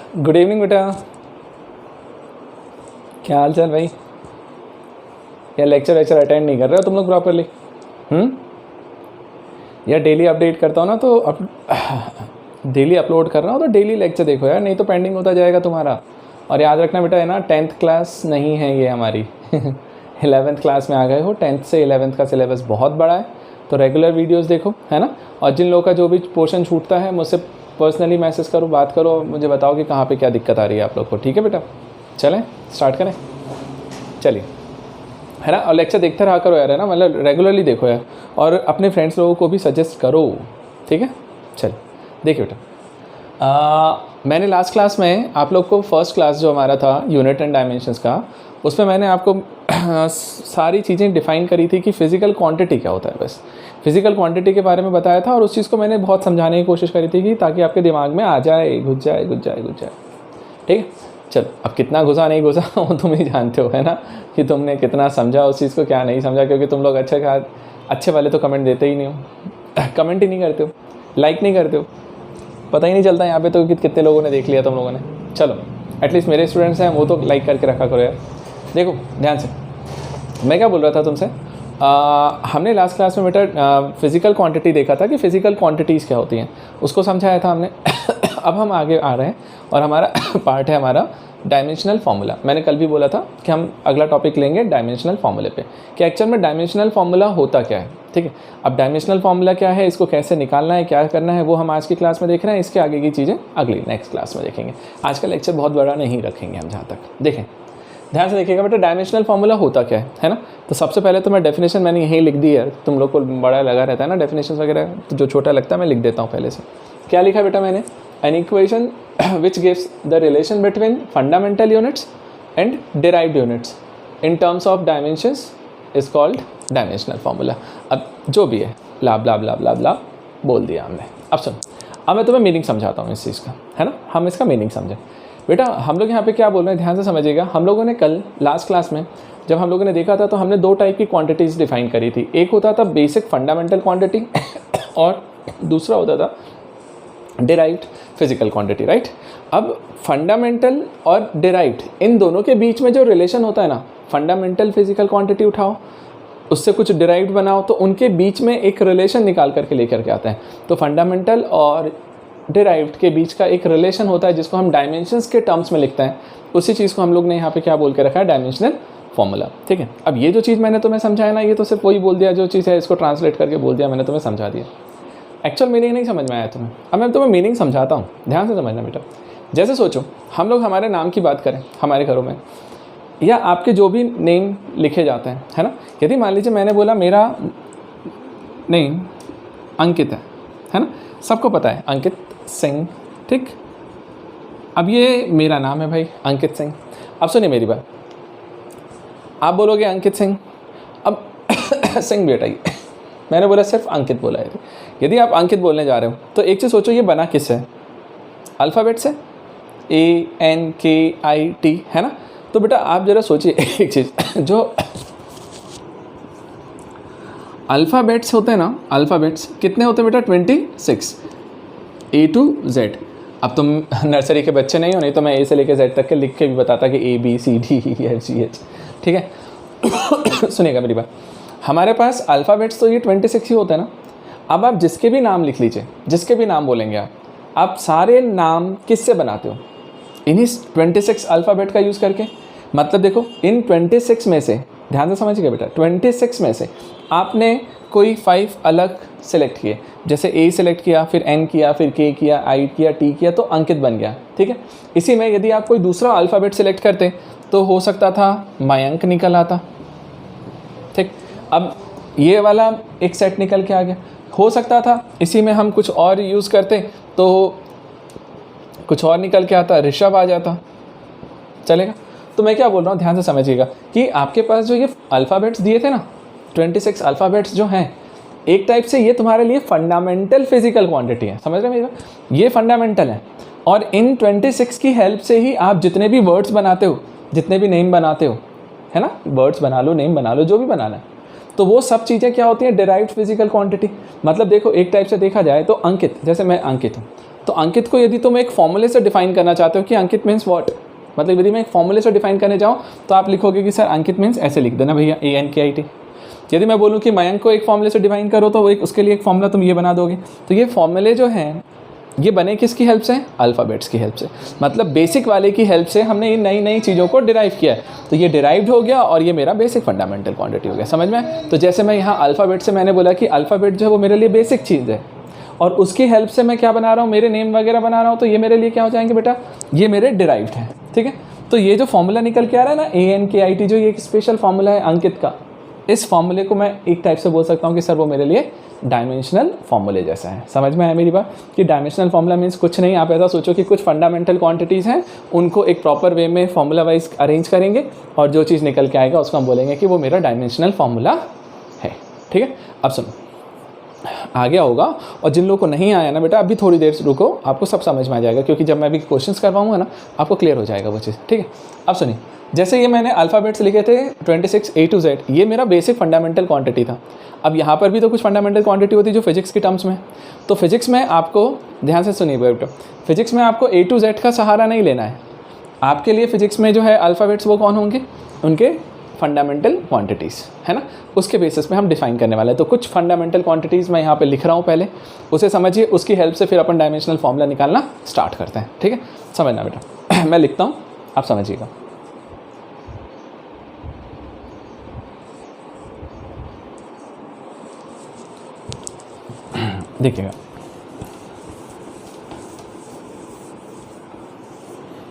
Good evening बेटा, क्या हाल चाल भाई? या लेक्चर अटेंड नहीं कर रहे हो तुम लोग प्रॉपरली? या डेली अपडेट करता हूँ ना तो डेली अपलोड कर रहा हूँ तो डेली लेक्चर देखो यार, नहीं तो पेंडिंग होता जाएगा तुम्हारा। और याद रखना बेटा है ना, 10th क्लास नहीं है ये हमारी 11th क्लास में आ गए हो। 10th से 11th का सिलेबस बहुत बड़ा है, तो रेगुलर वीडियोस देखो, है ना। और जिन लोगों का जो भी पोर्शन छूटता है मुझसे पर्सनली मैसेज करो, बात करो, मुझे बताओ कि कहाँ पे क्या दिक्कत आ रही है आप लोग को। ठीक है बेटा, चलें स्टार्ट करें, चलिए, है ना। और लेक्चर देखते रहा करो यार, है ना, मतलब रेगुलरली देखो यार, और अपने फ्रेंड्स लोगों को भी सजेस्ट करो, ठीक है। चलिए देखिए बेटा, मैंने लास्ट क्लास में आप लोग को फर्स्ट क्लास जो हमारा था यूनिट एंड डायमेंशंस का, उसमें मैंने आपको सारी चीज़ें डिफ़ाइन करी थी कि फ़िज़िकल क्वांटिटी क्या होता है। बस फिज़िकल क्वांटिटी के बारे में बताया था, और उस चीज़ को मैंने बहुत समझाने की कोशिश करी थी कि ताकि आपके दिमाग में आ जाए, घुस जाए। ठीक है, चलो अब कितना घुसा नहीं घुसा वो तुम ही जानते हो, है ना, कि तुमने कितना समझा उस चीज़ को, क्या नहीं समझा। क्योंकि तुम लोग अच्छे वाले तो कमेंट देते ही नहीं हो, कमेंट ही नहीं करते हो, लाइक नहीं करते हो, पता ही नहीं चलता यहाँ पे तो कि कितने लोगों ने देख लिया तुम लोगों ने। चलो एटलीस्ट मेरे स्टूडेंट्स हैं वो तो लाइक करके रखा करो यार। देखो ध्यान से, मैं क्या बोल रहा था तुमसे, हमने लास्ट क्लास में बेटा फिज़िकल क्वांटिटी देखा था कि फ़िज़िकल क्वांटिटीज़ क्या होती हैं, उसको समझाया था हमने। अब हम आगे आ रहे हैं और हमारा पार्ट है हमारा डायमेंशनल फार्मूला। मैंने कल भी बोला था कि हम अगला टॉपिक लेंगे डायमेंशनल फार्मूले पे, कि एक्चुअल में डायमेंशनल फार्मूला होता क्या है। ठीक है, अब डायमेंशनल फार्मूला क्या है, इसको कैसे निकालना है, क्या करना है, वो हम आज की क्लास में देख रहे हैं। इसके आगे की चीज़ें अगली नेक्स्ट क्लास में देखेंगे। आज का लेक्चर बहुत बड़ा नहीं रखेंगे हम, जहाँ तक देखें ध्यान से देखिएगा बेटा, डायमेंशनल फार्मूला होता क्या है ना। तो सबसे पहले तो मैं डेफिनेशन मैंने यहीं लिख दी है, तुम लोग को बड़ा लगा रहता है ना डेफिनेशन वगैरह, तो जो छोटा लगता है मैं लिख देता हूँ पहले से। क्या लिखा बेटा मैंने, an equation which gives the relation between fundamental units and derived units in terms of dimensions is called dimensional formula. अब जो भी है ब्ला ब्ला ब्ला ब्ला ब्ला बोल दिया हमने। अब सुन, अब मैं तुम्हें मीनिंग समझाता हूँ इस चीज़ का, है ना। हम इसका मीनिंग समझें बेटा। हम लोग यहाँ पे क्या बोल रहे हैं ध्यान से समझिएगा। हम लोगों ने कल लास्ट क्लास में जब हम लोगों ने देखा था तो हमने दो टाइप की क्वांटिटीज़ डिफाइन करी थी। एक होता था बेसिक फंडामेंटल क्वांटिटी और दूसरा होता था डिराइव्ड फिजिकल क्वांटिटी, राइट। अब फंडामेंटल और डिराइव्ड, इन दोनों के बीच में जो रिलेशन होता है ना, फंडामेंटल फिजिकल क्वांटिटी उठाओ, उससे कुछ डिराइव्ड बनाओ, तो उनके बीच में एक रिलेशन निकाल करके लेकर के आते हैं। तो फंडामेंटल और डिराइव्ड के बीच का एक रिलेशन होता है जिसको हम डायमेंशंस के टर्म्स में लिखते हैं। उसी चीज़ को हम लोग ने यहाँ पे क्या बोल के रखा है, डायमेंशनल फॉर्मूला। ठीक है, अब ये जो चीज़ मैंने तुम्हें समझाया ना, ये तो सिर्फ वही बोल दिया जो चीज़ है, इसको ट्रांसलेट करके बोल दिया मैंने, तुम्हें समझा दिया। एक्चुअल मीनिंग नहीं समझ में आया तुम्हें। अब मैं तुम्हें मीनिंग समझाता हूँ, ध्यान से समझना बेटा। जैसे सोचो हम लोग हमारे नाम की बात करें हमारे घरों में, या आपके जो भी नेम लिखे जाते हैं, है ना। यदि मान लीजिए मैंने बोला मेरा नेम अंकित है ना, सबको पता है अंकित सिंह, ठीक। अब ये मेरा नाम है भाई अंकित सिंह। अब सुनिए मेरी बात, आप बोलोगे अंकित सिंह, अब सिंह भी हटाइए, मैंने बोला सिर्फ अंकित बोला है। यदि आप अंकित बोलने जा रहे हो तो एक चीज़ सोचो, ये बना किससे है, अल्फ़ाबेट से, ANKIT, है ना। तो बेटा आप ज़रा सोचिए एक चीज़, जो अल्फ़ाबेट्स होते हैं ना, अल्फ़ाबेट्स कितने होते हैं बेटा, 26, A to Z। अब तुम नर्सरी के बच्चे नहीं हो, नहीं तो मैं A से लेकर Z तक के लिख के भी बताता कि ABCDEFGH, ठीक है। सुनिएगा मेरी बात, हमारे पास अल्फ़ाबेट्स तो ये 26 ही होते हैं ना। अब आप जिसके भी नाम लिख लीजिए, जिसके भी नाम बोलेंगे आप सारे नाम किससे बनाते हो, इन्हीं 26 अल्फ़ाबेट का यूज़ करके। मतलब देखो इन 26 में से, ध्यान से समझिएगा बेटा, 26 में से आपने कोई 5 अलग सेलेक्ट किए, जैसे A सेलेक्ट किया, फिर N किया, फिर K किया, I किया, T किया, तो अंकित बन गया, ठीक है। इसी में यदि आप कोई दूसरा अल्फ़ाबेट सेलेक्ट करते तो हो सकता था मयंक निकल आता, ठीक। अब ये वाला एक सेट निकल के आ गया। हो सकता था इसी में हम कुछ और यूज़ करते तो कुछ और निकल के आता, ऋषभ आ जाता, चलेगा। तो मैं क्या बोल रहा हूँ ध्यान से समझिएगा कि आपके पास जो ये अल्फ़ाबेट्स दिए थे ना, 26 अल्फ़ाबेट्स जो हैं, एक टाइप से ये तुम्हारे लिए फंडामेंटल फिजिकल क्वांटिटी है, समझ रहे हैं मेरा, ये फंडामेंटल है। और इन 26 की हेल्प से ही आप जितने भी वर्ड्स बनाते हो, जितने भी नेम बनाते हो, है ना, वर्ड्स बना लो, नेम बना लो, जो भी बनाना है, तो वो सब चीज़ें क्या होती हैं, डिराइव्ड फिजिकल क्वांटिटी। मतलब देखो एक टाइप से देखा जाए तो अंकित, जैसे मैं अंकित हूँ, तो अंकित को यदि तुम एक फॉर्मूले से डिफाइन करना चाहते हो कि अंकित मीन्स व्हाट, मतलब यदि मैं एक फॉर्मूले से डिफाइन करने जाऊँ तो आप लिखोगे कि सर अंकित मीन्स ऐसे लिख देना भैया, ANKIT। यदि मैं बोलूँ कि मयंक को एक फॉर्मूले से डिफाइन करो तो एक उसके लिए एक फॉर्मूला तुम ये बना दोगे। तो ये फॉर्मूले जो हैं ये बने किसकी हेल्प से? अल्फ़ाबेट्स की हेल्प से, मतलब बेसिक वाले की हेल्प से हमने इन नई नई चीज़ों को डिराइव किया है। तो ये डिराइव्ड हो गया और ये मेरा बेसिक फंडामेंटल क्वांटिटी हो गया, समझ में? तो जैसे मैं यहाँ अल्फ़ाबेट से मैंने बोला कि अल्फ़ाबेट जो है वो मेरे लिए बेसिक चीज़ है और उसकी हेल्प से मैं क्या बना रहा हूँ, मेरे नेम वगैरह बना रहा हूँ, तो ये मेरे लिए क्या हो जाएंगे बेटा, ये मेरे डिराइव्ड है, ठीक है। तो ये जो फॉर्मूला निकल के आ रहा है ना ANKIT, जो ये एक स्पेशल फार्मूला है अंकित का, इस फॉर्मूले को मैं एक टाइप से बोल सकता हूँ कि सर वो मेरे लिए डायमेंशनल फॉर्मूले जैसा है। समझ में आया मेरी बात? कि डायमेंशनल फॉर्मूला मीन्स कुछ नहीं, आप ऐसा सोचो कि कुछ फंडामेंटल क्वांटिटीज़ हैं, उनको एक प्रॉपर वे में फॉर्मूला वाइज अरेंज करेंगे और जो चीज़ निकल के आएगा उसको हम बोलेंगे कि वो मेरा डायमेंशनल फॉर्मूला है, ठीक है। अब सुनो, आ गया होगा, और जिन लोगों को नहीं आया ना बेटा अभी थोड़ी देर से रुको, आपको सब समझ में आ जाएगा, क्योंकि जब मैं अभी क्वेश्चंस करवाऊंगा ना आपको क्लियर हो जाएगा वो चीज़, ठीक है। अब सुनिए, जैसे ये मैंने अल्फ़ाबेट्स लिखे थे 26 A to Z, ये मेरा बेसिक फंडामेंटल क्वांटिटी था। अब यहाँ पर भी तो कुछ फंडामेंटल क्वांटिटी होती है जो फिजिक्स की टर्म्स में। तो फिजिक्स में आपको ध्यान से सुनिए बेटा, फिजिक्स में आपको A to Z का सहारा नहीं लेना है। आपके लिए फिजिक्स में जो है अल्फ़ाबेट्स वो कौन होंगे, उनके फंडामेंटल क्वांटिटीज़, है ना, उसके बेसिस पे हम डिफाइन करने वाले हैं। तो कुछ फंडामेंटल क्वांटिटीज़ मैं यहाँ पे लिख रहा हूँ, पहले उसे समझिए, उसकी हेल्प से फिर अपन डायमेंशनल फॉर्मूला निकालना स्टार्ट करते हैं, ठीक है। समझना बेटा मैं लिखता हूँ, आप समझिएगा। देखिएगा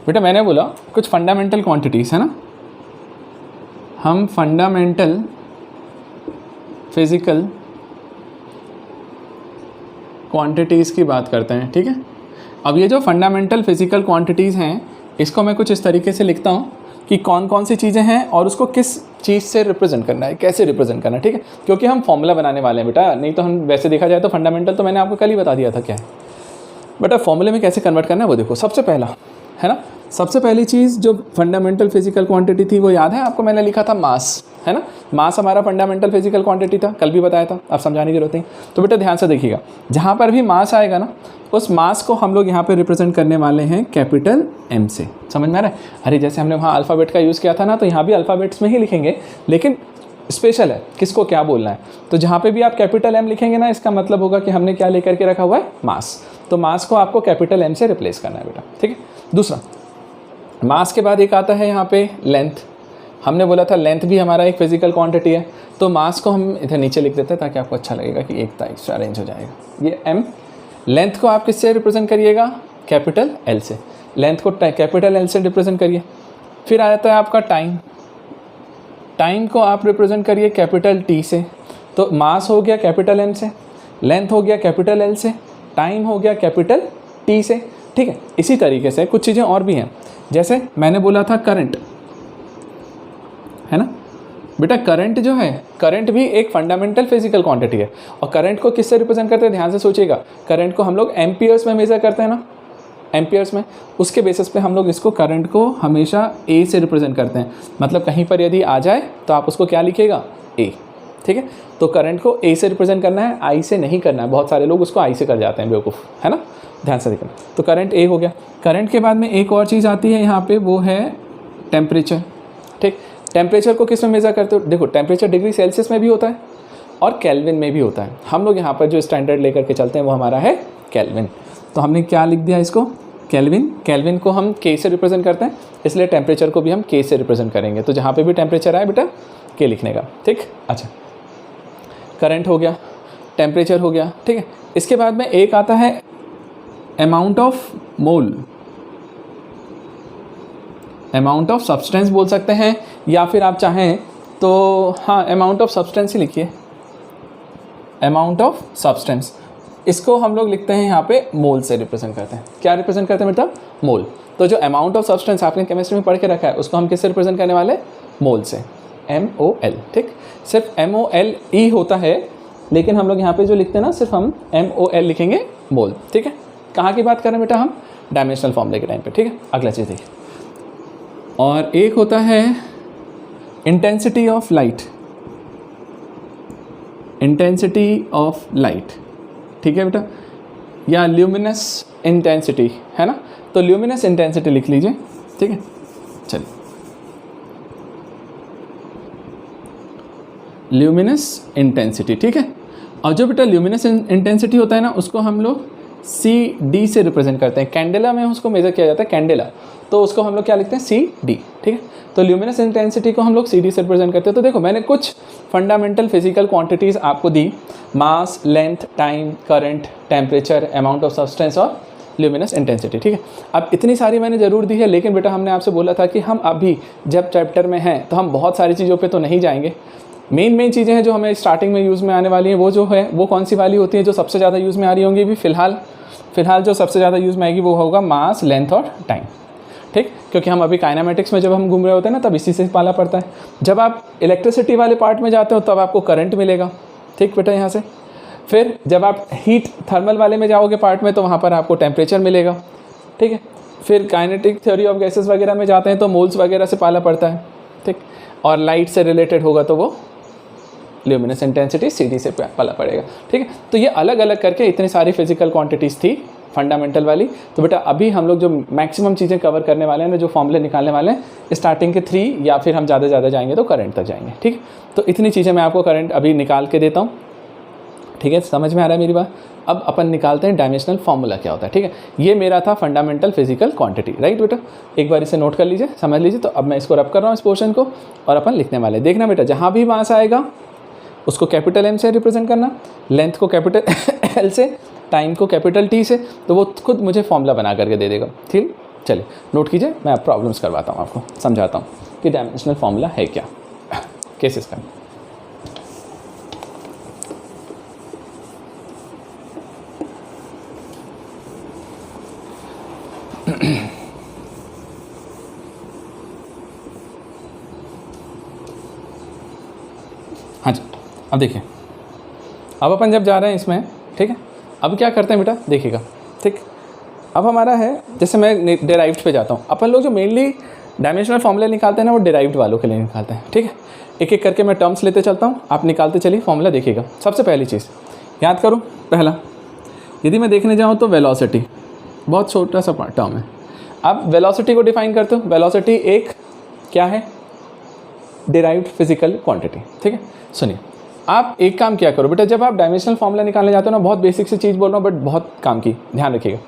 बेटा, मैंने बोला कुछ फंडामेंटल क्वांटिटीज़ है ना, हम फंडामेंटल फिज़िकल क्वांटिटीज़ की बात करते हैं, ठीक है। अब ये जो फंडामेंटल फिज़िकल क्वांटिटीज़ हैं, इसको मैं कुछ इस तरीके से लिखता हूँ कि कौन कौन सी चीज़ें हैं और उसको किस चीज़ से रिप्रेजेंट करना है, कैसे रिप्रेजेंट करना है, ठीक है। क्योंकि हम फॉर्मूला बनाने वाले हैं बेटा, नहीं तो हम वैसे देखा जाए तो फंडामेंटल तो मैंने आपको कल ही बता दिया था क्या है। बेटा फॉर्मूले में कैसे कन्वर्ट करना है वो देखो। सबसे पहला है ना, सबसे पहली चीज़ जो फंडामेंटल फिजिकल क्वांटिटी थी वो याद है आपको, मैंने लिखा था मास, है ना। मास हमारा फंडामेंटल फिजिकल क्वांटिटी था, कल भी बताया था, आप समझाने की जरूरत नहीं। तो बेटा ध्यान से देखिएगा, जहाँ पर भी मास आएगा ना, उस मास को हम लोग यहाँ पे रिप्रेजेंट करने वाले हैं कैपिटल M से। समझ में आ रहा है? अरे जैसे हमने वहाँ अल्फ़ाबेट का यूज़ किया था ना, तो यहाँ भी अल्फ़ाबेट्स में ही लिखेंगे, लेकिन स्पेशल है किसको क्या बोलना है। तो जहाँ पे भी आप कैपिटल M लिखेंगे ना, इसका मतलब होगा कि हमने क्या लेकर के रखा हुआ है, मास। तो मास को आपको कैपिटल M से रिप्लेस करना है बेटा, ठीक है। दूसरा, मास के बाद एक आता है यहाँ पे लेंथ। हमने बोला था लेंथ भी हमारा एक फिजिकल क्वांटिटी है, तो मास को हम इधर नीचे लिख देते हैं ताकि आपको अच्छा लगेगा कि एक टाइप से अरेंज हो जाएगा। ये M, लेंथ को आप किससे रिप्रेजेंट करिएगा, कैपिटल L से। लेंथ को कैपिटल L से रिप्रेजेंट करिए। फिर आ जाता है आपका टाइम, टाइम को आप रिप्रेजेंट करिए कैपिटल T से। तो मास हो गया कैपिटल M से, लेंथ हो गया कैपिटल L से, टाइम हो गया कैपिटल T से, ठीक है। इसी तरीके से कुछ चीज़ें और भी हैं, जैसे मैंने बोला था करंट, है ना बेटा। करंट जो है, करंट भी एक फंडामेंटल फिजिकल क्वांटिटी है। और करंट को किससे रिप्रेजेंट करते हैं, ध्यान से सोचिएगा। करंट को हम लोग एम्पियर्स में मेजर करते हैं ना, एम्पियर्स में, उसके बेसिस पे हम लोग इसको करंट को हमेशा A से रिप्रेजेंट करते हैं। मतलब कहीं पर यदि आ जाए तो आप उसको क्या लिखिएगा, A, ठीक है। तो करंट को A से रिप्रेजेंट करना है, I से नहीं करना है। बहुत सारे लोग उसको I से कर जाते हैं, बेवकूफ़, है ना। ध्यान से देखना। तो करंट A हो गया। करंट के बाद में एक और चीज़ आती है यहाँ पे, वो है टेम्परेचर, ठीक। टेम्परेचर को किस में मेज़र करते हो, देखो टेम्परेचर डिग्री सेल्सियस में भी होता है और केल्विन में भी होता है। हम लोग यहाँ पर जो स्टैंडर्ड लेकर के चलते हैं वो हमारा है केल्विन। तो हमने क्या लिख दिया इसको, केल्विन। केल्विन को हम K से रिप्रेजेंट करते हैं, इसलिए टेम्परेचर को भी हम K से रिप्रेजेंट करेंगे। तो जहाँ पे भी टेम्परेचर आए बेटा K लिखने का, ठीक। अच्छा, करंट हो गया, टेम्परेचर हो गया, ठीक है। इसके बाद में एक आता है amount of mole, amount of substance बोल सकते हैं, या फिर आप चाहें तो हाँ अमाउंट ऑफ सब्सटेंस ही लिखिए, अमाउंट ऑफ सब्सटेंस। इसको हम लोग लिखते हैं यहाँ पे मोल से रिप्रेजेंट करते हैं। क्या रिप्रेजेंट करते हैं बेटा, मोल। तो जो अमाउंट ऑफ सब्सटेंस आपने केमिस्ट्री में पढ़ के रखा है उसको हम किससे रिप्रेजेंट करने वाले, मोल से, MOL, ठीक। सिर्फ MOLE होता है, लेकिन हम लोग यहाँ पे जो लिखते हैं ना, सिर्फ हम MOL लिखेंगे, मोल, ठीक है। कहाँ की बात कर रहे हैं बेटा हम, डायमेंशनल फॉर्मूले के टाइम पे, ठीक है। अगला चीज़ देखिए, और एक होता है intensity of light, intensity of light, ठीक है बेटा। या ल्यूमिनस इंटेंसिटी, है ना। तो ल्यूमिनस इंटेंसिटी लिख लीजिए, ठीक है। चलिए, ल्यूमिनस इंटेंसिटी, ठीक है। और जो बेटा ल्यूमिनस इंटेंसिटी होता है ना, उसको हम लोग CD से रिप्रेजेंट करते हैं। कैंडेला में उसको मेजर किया जाता है, कैंडेला, तो उसको हम लोग क्या लिखते हैं, CD, ठीक है। तो ल्यूमिनस इंटेंसिटी को हम लोग CD से रिप्रेजेंट करते हैं। तो देखो, मैंने कुछ फंडामेंटल फिजिकल क्वांटिटीज़ आपको दी, mass, length, time, current, temperature, amount of substance और ल्यूमिनस इंटेंसिटी, ठीक है। अब इतनी सारी मैंने ज़रूर दी है, लेकिन बेटा हमने आपसे बोला था कि हम अभी जब चैप्टर में हैं तो हम बहुत सारी चीज़ों पे तो नहीं जाएंगे। मेन चीज़ें हैं जो हमें स्टार्टिंग में यूज़ में आने वाली हैं, वो जो है वो कौन सी वाली होती है, जो सबसे ज़्यादा यूज़ में आ रही होंगी भी फ़िलहाल जो सबसे ज़्यादा यूज़ में आएगी वो होगा मास, लेंथ और टाइम, ठीक। क्योंकि हम अभी काइनेमेटिक्स में जब हम घूम रहे होते हैं ना, तब इसी से पाला पड़ता है। जब आप इलेक्ट्रिसिटी वाले पार्ट में जाते हो तब आपको करंट मिलेगा, ठीक बेटा, यहाँ से। फिर जब आप हीट थर्मल वाले में जाओगे पार्ट में, तो वहाँ पर आपको टेम्परेचर मिलेगा, ठीक है। फिर काइनेटिक थ्योरी ऑफ गैसेस वगैरह में जाते हैं तो मोल्स वगैरह से पाला पड़ता है, ठीक। और लाइट से रिलेटेड होगा तो वो ल्यूमिनस इंटेंसिटी CD से पाला पड़ेगा, ठीक है। तो ये अलग अलग करके इतनी सारी फिजिकल क्वांटिटीज़ थी फंडामेंटल वाली। तो बेटा अभी हम लोग जो मैक्सिमम चीज़ें कवर करने वाले हैं ना, जो फॉर्मूले निकालने वाले हैं, स्टार्टिंग के 3 या फिर हम ज़्यादा जाएंगे तो करंट तक जाएंगे, ठीक है। तो इतनी चीज़ें मैं आपको करंट अभी निकाल के देता हूँ, ठीक है। समझ में आ रहा है मेरी बात। अब अपन निकालते हैं डायमेंशनल फार्मूला क्या होता है, ठीक है। ये मेरा था फंडामेंटल फिजिकल क्वांटिटी, राइट बेटा। एक बार इसे नोट कर लीजिए, समझ लीजिए। तो अब मैं इसको रब कर रहा हूँ इस पोर्शन को, और अपन लिखने वाले। देखना बेटा, जहाँ भी मास आएगा उसको कैपिटल M से रिप्रेजेंट करना, लेंथ को कैपिटल L से, टाइम को कैपिटल T से। तो वो खुद मुझे फॉर्मूला बना करके दे देगा, ठीक। चलिए नोट कीजिए, मैं प्रॉब्लम्स करवाता हूँ, आपको समझाता हूँ कि डायमेंशनल फार्मूला है क्या, केसेस का। हाँ जी, अब देखिए, अब अपन जब जा रहे हैं इसमें, ठीक है। अब क्या करते हैं बेटा, देखिएगा, ठीक। अब हमारा है, जैसे मैं डेराइव्ड पे जाता हूँ। अपन लोग जो मेनली डायमेंशनल फॉर्मूले निकालते हैं ना, वो डेराइव्ड वालों के लिए निकालते हैं, ठीक है। एक एक करके मैं टर्म्स लेते चलता हूँ, आप निकालते चलिए फॉर्मूला। देखिएगा, सबसे पहली चीज़ याद करो, पहला, यदि मैं देखने जाऊँ तो वेलोसिटी बहुत छोटा सा टर्म है। अब वेलोसिटी को डिफाइन करते हो, वेलोसिटी एक क्या है, डिराइव्ड फिजिकल क्वांटिटी, ठीक है। सुनिए, आप एक काम किया करो बेटा, जब आप डायमेंशनल फॉर्मूला निकालने जाते हो ना, बहुत बेसिक सी चीज़ बोल रहा हूँ बट बहुत काम की, ध्यान रखिएगा।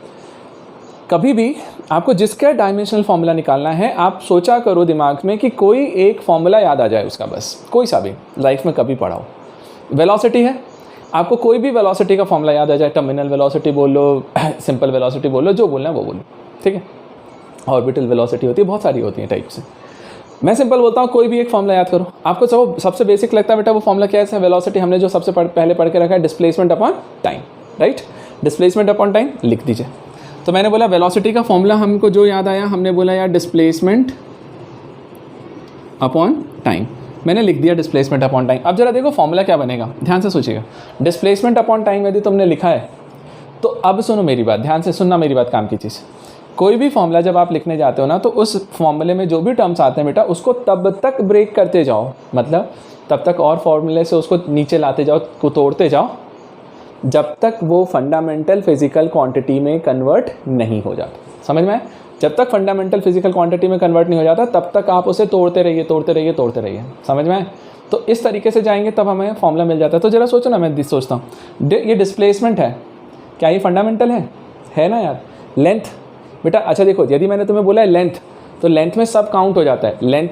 कभी भी आपको जिसका डायमेंशनल फॉर्मूला निकालना है, आप सोचा करो दिमाग में कि कोई एक फॉर्मूला याद आ जाए उसका, बस कोई सा भी लाइफ में कभी पढ़ा हो। वेलोसिटी है, आपको कोई भी वेलोसिटी का फॉर्मूला याद आ जाए, टर्मिनल वेलोसिटी बोल लो, सिंपल वेलोसिटी बोल लो, जो बोलना है वो बोलो, ठीक है। ऑर्बिटल वेलोसिटी होती है, बहुत सारी होती है टाइप से। मैं सिंपल बोलता हूँ, कोई भी एक फॉर्मूला याद करो। आपको सबसे बेसिक लगता है बेटा वो फॉर्मूला क्या है, वेलोसिटी हमने जो सबसे पहले पढ़ के रखा है, displacement upon time, right. Displacement upon time लिख दीजिए। तो मैंने बोला वेलोसिटी का फॉर्मूला हमको जो याद आया, हमने बोला यार डिस्प्लेसमेंट अपॉन टाइम, मैंने लिख दिया डिस्प्लेसमेंट अपॉन टाइम। अब जरा देखो फॉर्मूला क्या बनेगा, ध्यान से सोचिएगा। डिस्प्लेसमेंट अपॉन टाइम यदि तुमने लिखा है तो अब सुनो मेरी बात, ध्यान से सुनना मेरी बात, काम की चीज़। कोई भी फॉर्मूला जब आप लिखने जाते हो ना, तो उस फॉर्मूले में जो भी टर्म्स आते हैं बेटा, उसको तब तक ब्रेक करते जाओ, मतलब तब तक और फॉर्मूले से उसको नीचे लाते जाओ, को तोड़ते जाओ, जब तक वो फंडामेंटल फिजिकल क्वांटिटी में कन्वर्ट नहीं हो जाता। समझ में? जब तक फंडामेंटल फिजिकल क्वांटिटी में कन्वर्ट नहीं हो जाता, तब तक आप उसे तोड़ते रहिए। समझ में? तो इस तरीके से जाएंगे तब हमें फॉर्मूला मिल जाता है। तो जरा सोचो ना, मैं सोचता हूँ ये डिस्प्लेसमेंट है, क्या ये फंडामेंटल है ना यार। लेंथ बेटा, अच्छा देखो, यदि मैंने तुम्हें बोला है लेंथ, तो लेंथ में सब काउंट हो जाता है। लेंथ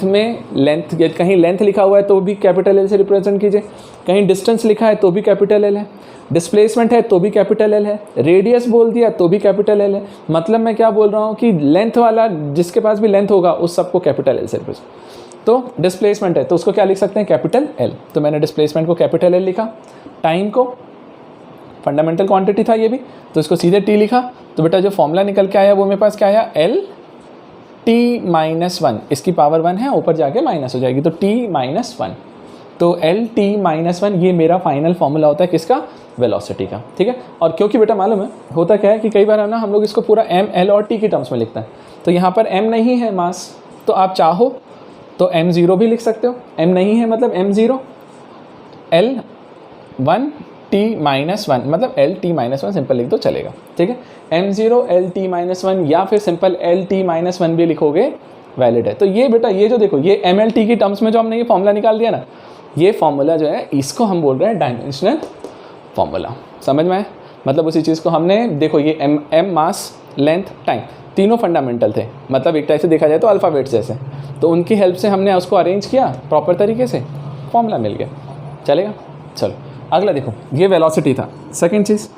कहीं लेंथ लिखा हुआ है तो भी कैपिटल एल से रिप्रेजेंट कीजिए, कहीं डिस्टेंस लिखा है तो भी कैपिटल एल है, डिस्प्लेसमेंट है तो भी कैपिटल एल है, रेडियस बोल दिया तो भी कैपिटल एल है। मतलब मैं क्या बोल रहा हूँ कि लेंथ वाला, जिसके पास भी लेंथ होगा उस सबको कैपिटल एल से रिप्रेजेंट। तो डिस्प्लेसमेंट है तो उसको क्या लिख सकते हैं, कैपिटल एल। तो मैंने डिस्प्लेसमेंट को कैपिटल एल लिखा, टाइम को, फंडामेंटल क्वांटिटी था ये भी, तो इसको सीधे टी लिखा। तो बेटा जो फॉर्मूला निकल के आया वो मेरे पास क्या आया, एल टी माइनस 1, इसकी पावर 1 है, ऊपर जाके माइनस हो जाएगी, तो टी माइनस 1। तो एल टी माइनस 1 ये मेरा फाइनल फॉर्मूला होता है किसका, वेलोसिटी का, ठीक है। और क्योंकि बेटा मालूम है होता क्या है कि कई बार है ना हम लोग इसको पूरा एम, एल और टी की टर्म्स में लिखते हैं, तो यहाँ पर एम नहीं है मास, तो आप चाहो तो m0 भी लिख सकते हो। m नहीं है मतलब m0, L1 L_t-1 मतलब L_t-1 सिंपल लिख दो चलेगा, ठीक है। m0 L_t-1 या फिर सिंपल L_t-1 भी लिखोगे वैलिड है। तो ये बेटा ये जो देखो ये MLT की टर्म्स में जो हमने ये फॉर्मूला निकाल दिया ना, ये फॉर्मूला जो है इसको हम बोल रहे हैं डायमेंशनल फॉर्मूला। समझ में आया? मतलब उसी चीज़ को हमने देखो ये m मास लेंथ टाइम तीनों फंडामेंटल थे, मतलब एक टाइप से देखा जाए तो अल्फ़ाबेट्स जैसे, तो उनकी हेल्प से हमने उसको अरेंज किया प्रॉपर तरीके से, फॉर्मूला मिल गया, चलेगा। चलो अगला देखो, ये वेलोसिटी था। सेकंड चीज़,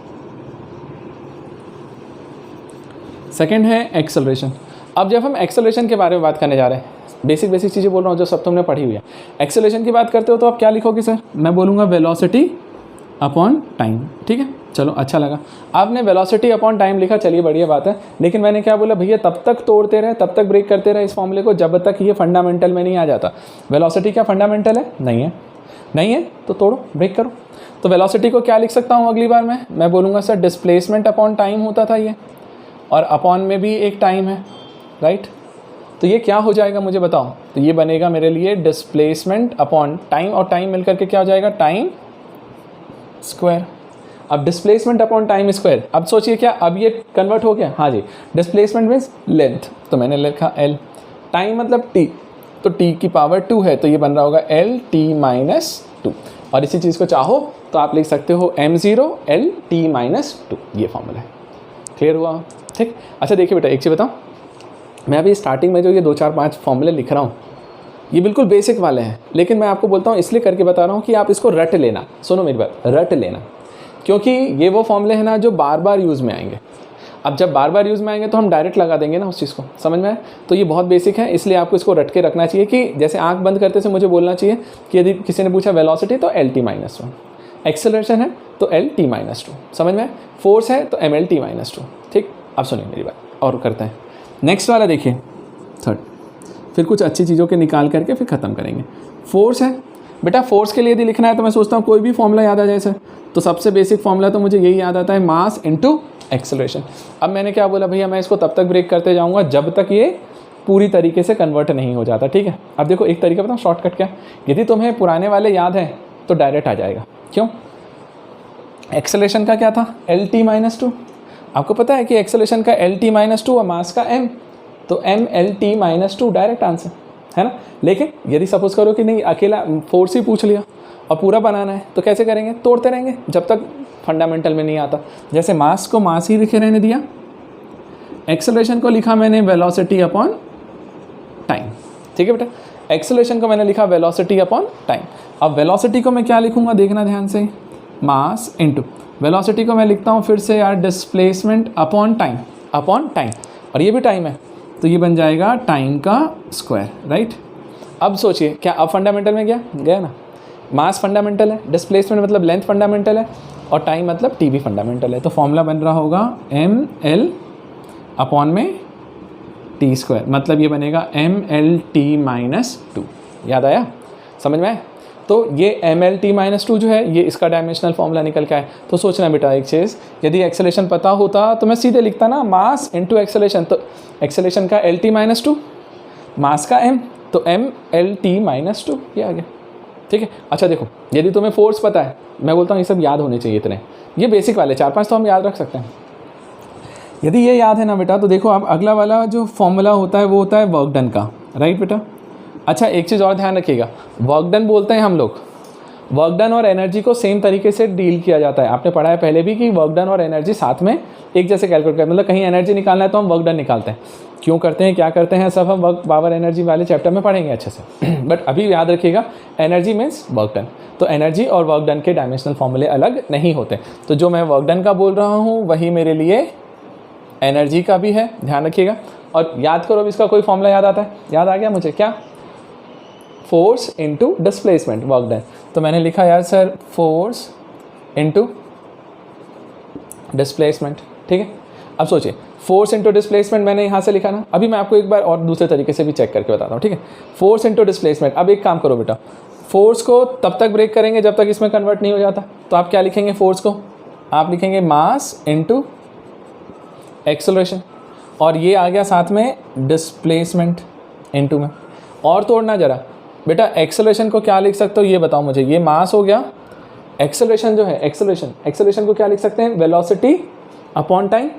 सेकंड है एक्सेलरेशन। अब जब हम एक्सेलरेशन के बारे में बात करने जा रहे हैं, बेसिक चीज़ें बोल रहा हूँ जो सब तुमने पढ़ी हुई है। एक्सेलरेशन की बात करते हो तो आप क्या लिखोगे सर? मैं बोलूँगा वेलोसिटी अपॉन टाइम, ठीक है। चलो अच्छा लगा, आपने वेलोसिटी अपॉन टाइम लिखा, चलिए बढ़िया बात है। लेकिन मैंने क्या बोला भैया, तब तक तोड़ते रहे, तब तक ब्रेक करते रहे इस फॉर्मूले को जब तक ये फंडामेंटल में नहीं आ जाता। वेलोसिटी क्या फंडामेंटल है? नहीं है, नहीं है तो तोड़ो, ब्रेक करो। तो वेलोसिटी को क्या लिख सकता हूँ अगली बार मैं बोलूँगा सर डिस्प्लेसमेंट अपॉन टाइम होता था ये, और अपॉन में भी एक टाइम है, राइट। तो ये क्या हो जाएगा मुझे बताओ? तो ये बनेगा मेरे लिए डिस्प्लेसमेंट अपॉन टाइम, और टाइम मिलकर के क्या हो जाएगा? Time square. अब डिस्प्लेसमेंट अपॉन टाइम स्क्वायर, अब सोचिए क्या अब ये कन्वर्ट हो गया? हाँ जी, डिस्प्लेसमेंट मीन्स लेंथ, तो मैंने लिखा L, टाइम मतलब T, तो T की पावर 2 है, तो ये बन रहा होगा L_t-2। और इसी चीज़ को चाहो तो आप लिख सकते हो m0 L_t-2, ये फॉर्मूला है। क्लियर हुआ? ठीक। अच्छा देखिए बेटा एक चीज़ बताओ, मैं अभी स्टार्टिंग में जो ये 2 4 5 फॉर्मूले लिख रहा हूँ ये बिल्कुल बेसिक वाले हैं, लेकिन मैं आपको बोलता हूँ इसलिए करके बता रहा हूँ कि आप इसको रट लेना। सुनो मेरी बात, रट लेना, क्योंकि ये वो फॉर्मूले हैं ना जो बार बार यूज़ में आएंगे। अब जब बार बार यूज़ में आएंगे तो हम डायरेक्ट लगा देंगे ना उस चीज़ को, समझ में आए? तो ये बहुत बेसिक है, इसलिए आपको इसको रट के रखना चाहिए कि जैसे आंख बंद करते से मुझे बोलना चाहिए कि यदि किसी ने पूछा वेलोसिटी तो L_t-1, एक्सेलरेशन है तो L_t-2, समझ में? फोर्स है तो ML_t-2। ठीक, अब सुनिए मेरी बात और करते हैं नेक्स्ट वाला। देखिए थर्ड, फिर कुछ अच्छी चीज़ों के निकाल करके फिर ख़त्म करेंगे। फोर्स है बेटा, फोर्स के लिए यदि लिखना है तो मैं सोचता हूँ कोई भी फॉर्मूला याद आ जाए सर, तो सबसे बेसिक फॉर्मूला तो मुझे यही याद आता है, मास इनटू एक्सेलरेशन। अब मैंने क्या बोला भैया, मैं इसको तब तक ब्रेक करते जाऊँगा जब तक ये पूरी तरीके से कन्वर्ट नहीं हो जाता, ठीक है। अब देखो एक तरीका बताऊँ शॉर्टकट क्या, यदि तुम्हें पुराने वाले याद हैं तो डायरेक्ट आ जाएगा। क्यों? एक्सेलरेशन का क्या था? L_t-2। आपको पता है कि एक्सेलरेशन का L_t-2 और मास का m, तो ML_t-2 डायरेक्ट आंसर है ना। लेकिन यदि सपोज करो कि नहीं अकेला फोर्स ही पूछ लिया और पूरा बनाना है तो कैसे करेंगे? तोड़ते रहेंगे जब तक फंडामेंटल में नहीं आता। जैसे मास को मास ही लिखे रहने दिया, एक्सेलरेशन को लिखा मैंने वेलोसिटी अपॉन टाइम, ठीक है बेटा। एक्सेलरेशन को मैंने लिखा वेलोसिटी अपॉन टाइम। अब वेलोसिटी को मैं क्या लिखूंगा देखना ध्यान से, मास इनटू वेलोसिटी को मैं लिखता हूँ फिर से यार डिस्प्लेसमेंट अपॉन टाइम, और ये भी टाइम है तो ये बन जाएगा टाइम का स्क्वायर, राइट। अब सोचिए क्या अब फंडामेंटल में गया ना, मास फंडामेंटल है, डिस्प्लेसमेंट मतलब लेंथ फंडामेंटल है, और टाइम मतलब टी भी फंडामेंटल है। तो फॉर्मूला बन रहा होगा ML अपॉन में टी स्क्वायर, मतलब ये बनेगा ML_t-2। याद आया? समझ में आया? तो ये ML_t-2 जो है ये इसका डायमेंशनल फॉर्मूला निकल के आए। तो सोचना बेटा एक चीज़, यदि एक्सेलरेशन पता होता तो मैं सीधे लिखता ना मास इनटू एक्सेलरेशन, तो एक्सेलरेशन का L_t-2, मास का m, तो ML_t-2 ये आ गया, ठीक है। अच्छा देखो यदि तुम्हें फोर्स पता है, मैं बोलता हूँ ये सब याद होने चाहिए इतने, ये बेसिक वाले 4 5 तो हम याद रख सकते हैं। यदि ये याद है ना बेटा तो देखो अब अगला वाला जो फॉर्मूला होता है वो होता है वर्क डन का, राइट बेटा। अच्छा एक चीज़ और ध्यान रखिएगा, वर्क डन बोलते हैं हम लोग, वर्क डन और एनर्जी को सेम तरीके से डील किया जाता है। आपने पढ़ा है पहले भी कि वर्क डन और एनर्जी साथ में एक जैसे कैलकुलेट करते हैं, मतलब कहीं एनर्जी निकालना है तो हम वर्क डन निकालते हैं। क्यों करते हैं, क्या करते हैं, सब हम वर्क पावर एनर्जी वाले चैप्टर में पढ़ेंगे अच्छे से बट अभी याद रखिएगा एनर्जी मीन्स वर्क डन। तो एनर्जी और वर्क डन के डायमेंशनल फॉर्मूले अलग नहीं होते। तो जो मैं वर्क डन का बोल रहा हूँ वही मेरे लिए एनर्जी का भी है, ध्यान रखिएगा। और याद करो अब इसका कोई फॉर्मूला याद आता है? याद आ गया मुझे, क्या? Force into displacement work done. तो मैंने लिखा यार सर फोर्स इनटू डिस्प्लेसमेंट, ठीक है। अब सोचिए फोर्स इनटू डिस्प्लेसमेंट मैंने यहाँ से लिखा ना, अभी मैं आपको एक बार और दूसरे तरीके से भी चेक करके बताता हूँ, ठीक है। Force into displacement. अब एक काम करो बेटा, फोर्स को तब तक ब्रेक करेंगे जब तक इसमें कन्वर्ट नहीं हो जाता। तो आप क्या लिखेंगे? फोर्स को आप लिखेंगे मास इनटू एक्सेलरेशन, और ये आ गया साथ में डिस्प्लेसमेंट इनटू में। और तोड़ना जरा बेटा, एक्सेलरेशन को क्या लिख सकते हो ये बताओ मुझे। ये मास हो गया, एक्सेलरेशन जो है, एक्सेलरेशन को क्या लिख सकते हैं, वेलोसिटी अपॉन टाइम।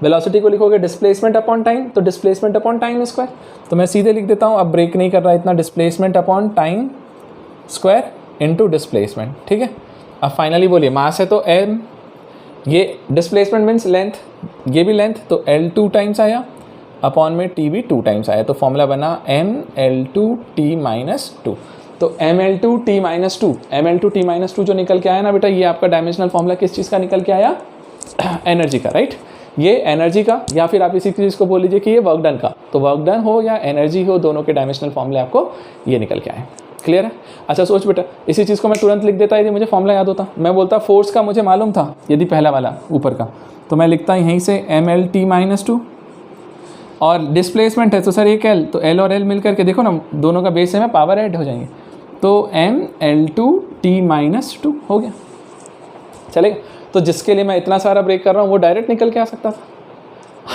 वेलोसिटी को लिखोगे डिस्प्लेसमेंट अपॉन टाइम, तो डिस्प्लेसमेंट अपॉन टाइम स्क्वायर। तो मैं सीधे लिख देता हूँ, अब ब्रेक नहीं कर रहा इतना, displacement upon time square into displacement, ठीक है। अब फाइनली बोलिए, मास है तो m, ये डिस्प्लेसमेंट मीन्स लेंथ, ये भी लेंथ, तो L2 टाइम्स आया अपॉन में T भी 2 टाइम्स आया, तो फॉर्मूला बना mL2T-2। तो mL2T-2 जो निकल के आया ना बेटा, ये आपका डायमेंशनल फॉर्मूला किस चीज़ का निकल के आया, एनर्जी का, राइट। ये एनर्जी का, या फिर आप इसी चीज़ को बोल लीजिए कि ये वर्क डन का, तो वर्क डन हो या एनर्जी हो, दोनों के डायमेंशनल फॉर्मूले आपको ये निकल के आए। क्लियर है। अच्छा सोच बेटा, इसी चीज़ को मैं तुरंत लिख देता यदि मुझे फॉर्मूला याद होता। मैं बोलता फोर्स का मुझे मालूम था यदि पहला वाला ऊपर का, तो मैं लिखता यहीं से mL2, और डिस्प्लेसमेंट है तो सर एक L, तो L और L मिल करके देखो ना, दोनों का बेस में पावर ऐड हो जाएंगे, तो mL2T-2 हो गया, चलेगा। तो जिसके लिए मैं इतना सारा ब्रेक कर रहा हूँ वो डायरेक्ट निकल के आ सकता था,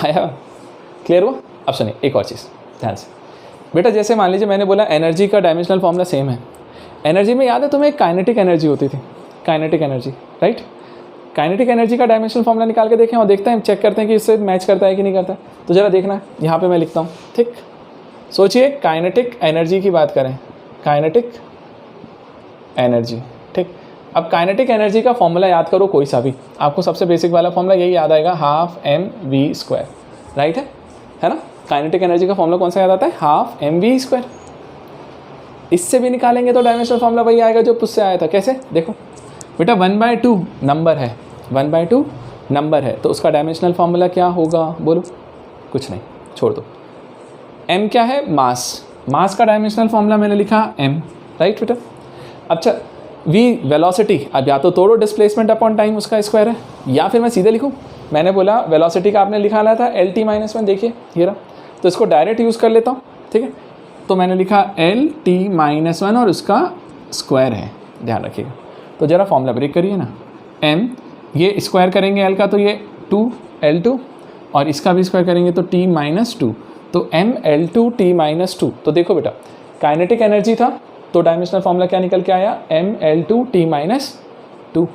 आया। क्लियर हुआ। अब सुनिए एक और चीज़ ध्यान से बेटा, जैसे मान लीजिए मैंने बोला एनर्जी का डायमेंशनल फॉर्मूला सेम है। एनर्जी में याद है तुम्हें, एक काइनेटिक एनर्जी होती थी, kinetic energy, right. Kinetic energy का डायमेंशनल फॉर्मूला निकाल के देखें और देखते हैं, चेक करते हैं कि इससे मैच करता है कि नहीं करता है। तो ज़रा देखना, यहाँ पे मैं लिखता हूँ, ठीक। सोचिए काइनेटिक एनर्जी की बात करें, काइनेटिक एनर्जी, ठीक। अब काइनेटिक एनर्जी का फॉर्मूला याद करो कोई सा भी, आपको सबसे बेसिक वाला फॉर्मूला यही याद आएगा, ½ mv², राइट है ना। काइनेटिक एनर्जी का फॉर्मूला कौन सा याद आता है, ½ mv²। इससे भी निकालेंगे तो डायमेंशनल फॉर्मूला वही आएगा जो उससे आया था। कैसे, देखो बेटा 1/2 नंबर है, 1/2 नंबर है, तो उसका डायमेंशनल फॉर्मूला क्या होगा, बोलो। कुछ नहीं, छोड़ दो। m क्या है, मास, मास का डायमेंशनल फॉर्मूला मैंने लिखा m, राइट बेटा। अच्छा v वेलोसिटी, अब या तो तोड़ो डिस्प्लेसमेंट अपॉन टाइम उसका स्क्वायर है, या फिर मैं सीधे लिखूँ, मैंने बोला वेलोसिटी का आपने लिखा था LT-1, देखिए ये रहा, तो इसको डायरेक्ट यूज़ कर लेता हूँ, ठीक है। तो मैंने लिखा LT-1 और उसका स्क्वायर है, ध्यान रखिएगा। तो ज़रा फॉर्मूला ब्रेक करिए ना, m, ये स्क्वायर करेंगे l का तो ये 2L2, और इसका भी स्क्वायर करेंगे तो T-2, तो mL2T-2। तो देखो बेटा काइनेटिक एनर्जी था, तो डायमेंशनल फॉर्मूला क्या निकल के आया, mL2T-2।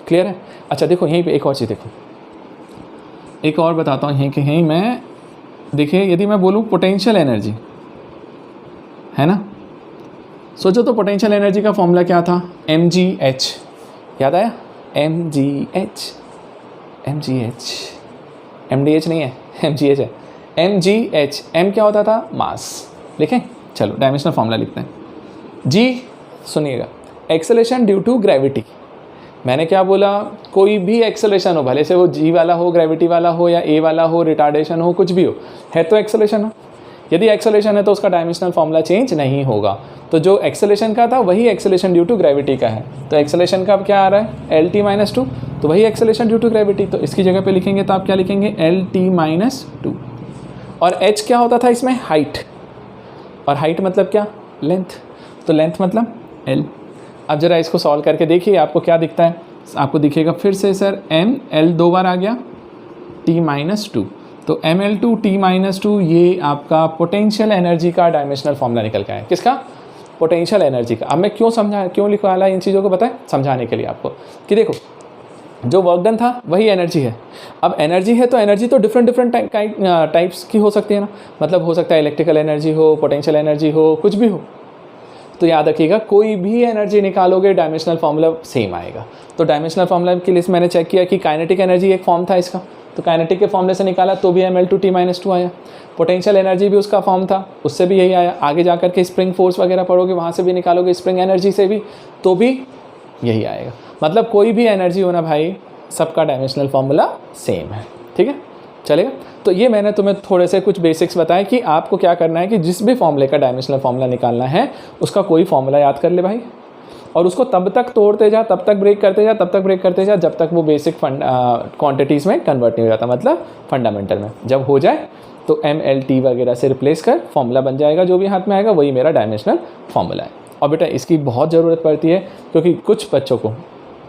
क्लियर है। अच्छा देखो यहीं पे एक और चीज़ देखो, एक और बताता हूँ, यहीं के यहीं मैं, देखिए यदि मैं बोलूँ पोटेंशियल एनर्जी है ना, सोचो तो पोटेंशियल एनर्जी का फॉर्मूला क्या था, mgh, याद आया, mgh, mdh नहीं है, mgh है, mgh। m क्या होता था, मास, लिखें, चलो डायमेंशनल फॉर्मूला लिखते हैं। g सुनिएगा, एक्सेलरेशन ड्यू टू ग्रेविटी। मैंने क्या बोला, कोई भी एक्सेलरेशन हो, भले से वो g वाला हो, ग्रेविटी वाला हो, या a वाला हो, रिटार्डेशन हो, कुछ भी हो, है तो एक्सेलरेशन हो। यदि एक्सेलरेशन है तो उसका डायमेंशनल फॉर्मूला चेंज नहीं होगा। तो जो एक्सेलरेशन का था वही एक्सेलरेशन ड्यू टू ग्रेविटी का है, तो एक्सेलरेशन का अब क्या आ रहा है, LT-2, तो वही एक्सेलरेशन ड्यू टू ग्रेविटी, तो इसकी जगह पे लिखेंगे तो आप क्या लिखेंगे, LT-2। और h क्या होता था इसमें, हाइट, और हाइट मतलब क्या, लेंथ, तो लेंथ मतलब l। अब जरा इसको सॉल्व करके देखिए आपको क्या दिखता है, आपको दिखेगा फिर से सर ml 2 बार आ गया, T-2, तो mL2T-2, ये आपका पोटेंशियल एनर्जी का डायमेंशनल फॉर्मूला निकल के आया। किसका, पोटेंशियल एनर्जी का। अब मैं क्यों लिखवाला इन चीज़ों को, बताएं समझाने के लिए आपको, कि देखो जो वर्क डन था वही एनर्जी है। अब एनर्जी है तो एनर्जी तो डिफरेंट टाइप्स की हो सकती है ना, मतलब हो सकता है इलेक्ट्रिकल एनर्जी हो, पोटेंशियल एनर्जी हो, कुछ भी हो। तो याद रखिएगा कोई भी एनर्जी निकालोगे डायमेंशनल फार्मूला सेम आएगा। तो डायमेंशनल फार्मूला के लिए मैंने चेक किया कि काइनेटिक एनर्जी एक फॉर्म था इसका, तो काइनेटिक के फॉर्मूले से निकाला तो भी mL2T-2 आया। पोटेंशियल एनर्जी भी उसका फॉर्म था, उससे भी यही आया। आगे जाकर के स्प्रिंग फोर्स वगैरह पढ़ोगे, वहाँ से भी निकालोगे स्प्रिंग एनर्जी से भी, तो भी यही आएगा। मतलब कोई भी एनर्जी हो ना भाई, सबका डायमेंशनल फार्मूला सेम है, ठीक है, चलेगा। तो ये मैंने तुम्हें थोड़े से कुछ बेसिक्स बताए कि आपको क्या करना है कि जिस भी फॉर्मूले का डायमेंशनल फार्मूला निकालना है उसका कोई फॉर्मूला याद कर ले भाई, और उसको तब तक तोड़ते जा, तब तक ब्रेक करते जा, तब तक ब्रेक करते जा, जब तक वो बेसिक क्वांटिटीज़ में कन्वर्ट नहीं हो जाता, मतलब फंडामेंटल में। जब हो जाए तो mLT वगैरह से रिप्लेस कर फॉर्मूला बन जाएगा, जो भी हाथ में आएगा वही मेरा डायमेंशनल फार्मूला है। और बेटा इसकी बहुत ज़रूरत पड़ती है, क्योंकि कुछ बच्चों को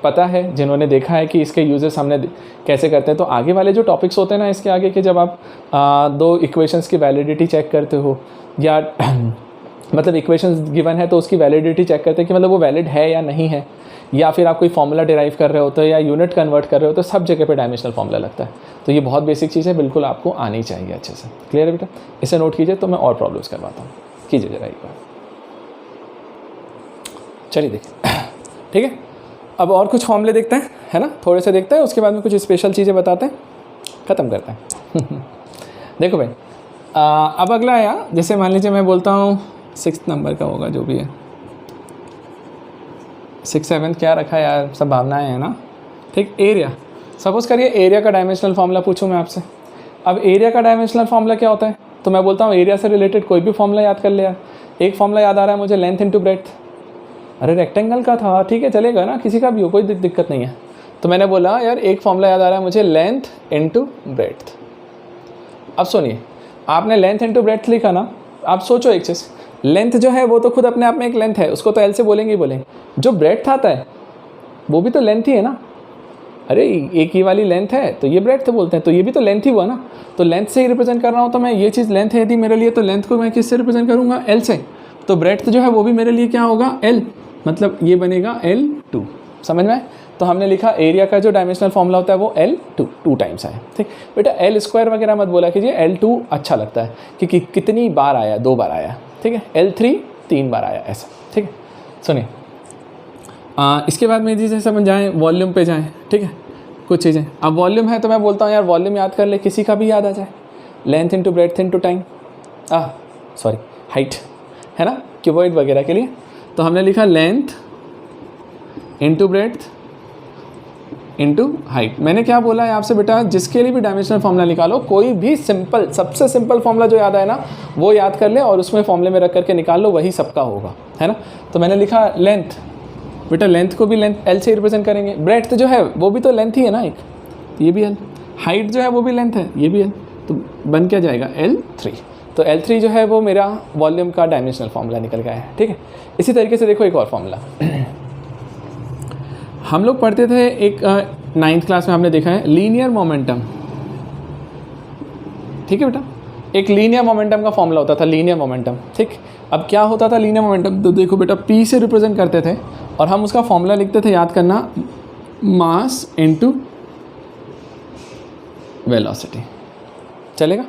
पता है, जिन्होंने देखा है कि इसके यूजेस हमने कैसे करते हैं, तो आगे वाले जो टॉपिक्स होते हैं ना इसके आगे के, जब आप दो इक्वेशंस की वैलिडिटी चेक करते हो, या मतलब इक्वेशंस गिवन है तो उसकी वैलिडिटी चेक करते हैं कि मतलब वो वैलिड है या नहीं है, या फिर आप कोई फॉर्मूला डिराइव कर रहे होते हो या यूनिट कन्वर्ट कर रहे हो तो सब जगह पे डायमेंशनल फॉर्मूला लगता है। तो ये बहुत बेसिक चीज़ है, बिल्कुल आपको आनी चाहिए अच्छे से। क्लियर है बेटा? इसे नोट कीजिए, तो मैं और प्रॉब्लम्स करवाता हूँ, कीजिए जरा एक बार। चलिए देखिए ठीक है, अब और कुछ फॉर्मूले देखते हैं, है ना, थोड़े से देखते हैं, उसके बाद में कुछ स्पेशल चीज़ें बताते हैं, ख़त्म करते हैं देखो भाई, अब अगला आया, जैसे मान लीजिए मैं बोलता हूँ 6 नंबर का होगा जो भी है, 6 7 क्या रखा है यार, सब भावनाएं हैं ना, ठीक। एरिया, सपोज़ करिए एरिया का डायमेंशनल फार्मूला पूछूं मैं आपसे। अब एरिया का डायमेंशनल फार्मूला क्या होता है, तो मैं बोलता हूँ एरिया से रिलेटेड कोई भी फार्मूला याद कर ले यार। एक फार्मूला याद आ रहा है मुझे, लेंथ इंटू ब्रेड्थ। अरे रेक्टेंगल का था, ठीक है चलेगा ना, किसी का भी हो, कोई दिक्कत नहीं है। तो मैंने बोला यार एक फार्मूला याद आ रहा है मुझे, लेंथ इंटू ब्रेड्थ। अब सुनिए, आपने लेंथ इंटू ब्रेड्थ लिखा ना, आप सोचो एक चीज़, लेंथ जो है वो तो खुद अपने आप में एक लेंथ है, उसको तो एल से बोलेंगे ही बोलेंगे। जो ब्रेड्थ आता है वो भी तो लेंथ ही है ना। अरे एक ही वाली लेंथ है तो ये ब्रेड्थ बोलते हैं, तो ये भी तो लेंथ ही हुआ ना। तो लेंथ से ही रिप्रेजेंट कर रहा हूँ, तो मैं ये चीज़ लेंथ है यदि मेरे लिए, तो लेंथ को मैं किससे रिप्रेजेंट करूँगा, एल से। तो ब्रेड्थ जो है वो भी मेरे लिए क्या होगा, एल, मतलब ये बनेगा L2। समझ में? तो हमने लिखा एरिया का जो डायमेंशनल फॉर्मूला होता है वो L2 2 टाइम्स है, ठीक। बेटा L स्क्वायर वगैरह मत बोला कीजिए, L2 अच्छा लगता है क्योंकि कितनी बार आया, 2 बार आया, ठीक है। L3 3 बार आया, ऐसा, ठीक है। सुनिए इसके बाद में जैसे समझ जाएँ, वॉल्यूम पे जाएँ, ठीक है। कुछ चीज़ें, अब वॉल्यूम है तो मैं बोलता हूँ यार वॉल्यूम याद कर ले, किसी का भी याद आ जाए, length into breadth into time, sorry height, है ना, क्यूबॉइड वगैरह के लिए। तो हमने लिखा length into breadth into height. मैंने क्या बोला है आपसे बेटा, जिसके लिए भी डायमेंशनल फॉर्मूला निकालो, कोई भी सिंपल, सबसे सिंपल फॉर्मूला जो याद आए ना वो याद कर ले और उसमें फॉर्मूले में रख करके निकाल लो, वही सबका होगा, है ना। तो मैंने लिखा लेंथ, बेटा लेंथ को भी लेंथ एल से रिप्रेजेंट करेंगे। ब्रेड्थ जो है वो भी तो लेंथ ही है ना एक, ये भी एल। हाइट जो है वो भी लेंथ है, ये भी एल। तो बन क्या जाएगा, L3। तो L3 जो है वो मेरा वॉल्यूम का डायमेंशनल फॉर्मूला निकल गया है, ठीक है। इसी तरीके से देखो एक और फॉर्मूला हम लोग पढ़ते थे, एक 9th क्लास में हमने देखा है, लीनियर मोमेंटम, ठीक है बेटा। एक लीनियर मोमेंटम का फॉर्मूला होता था, लीनियर मोमेंटम, ठीक। अब क्या होता था लीनियर मोमेंटम, तो देखो बेटा P से रिप्रेजेंट करते थे और हम उसका फॉर्मूला लिखते थे, याद करना, मास इनटू वेलोसिटी, चलेगा,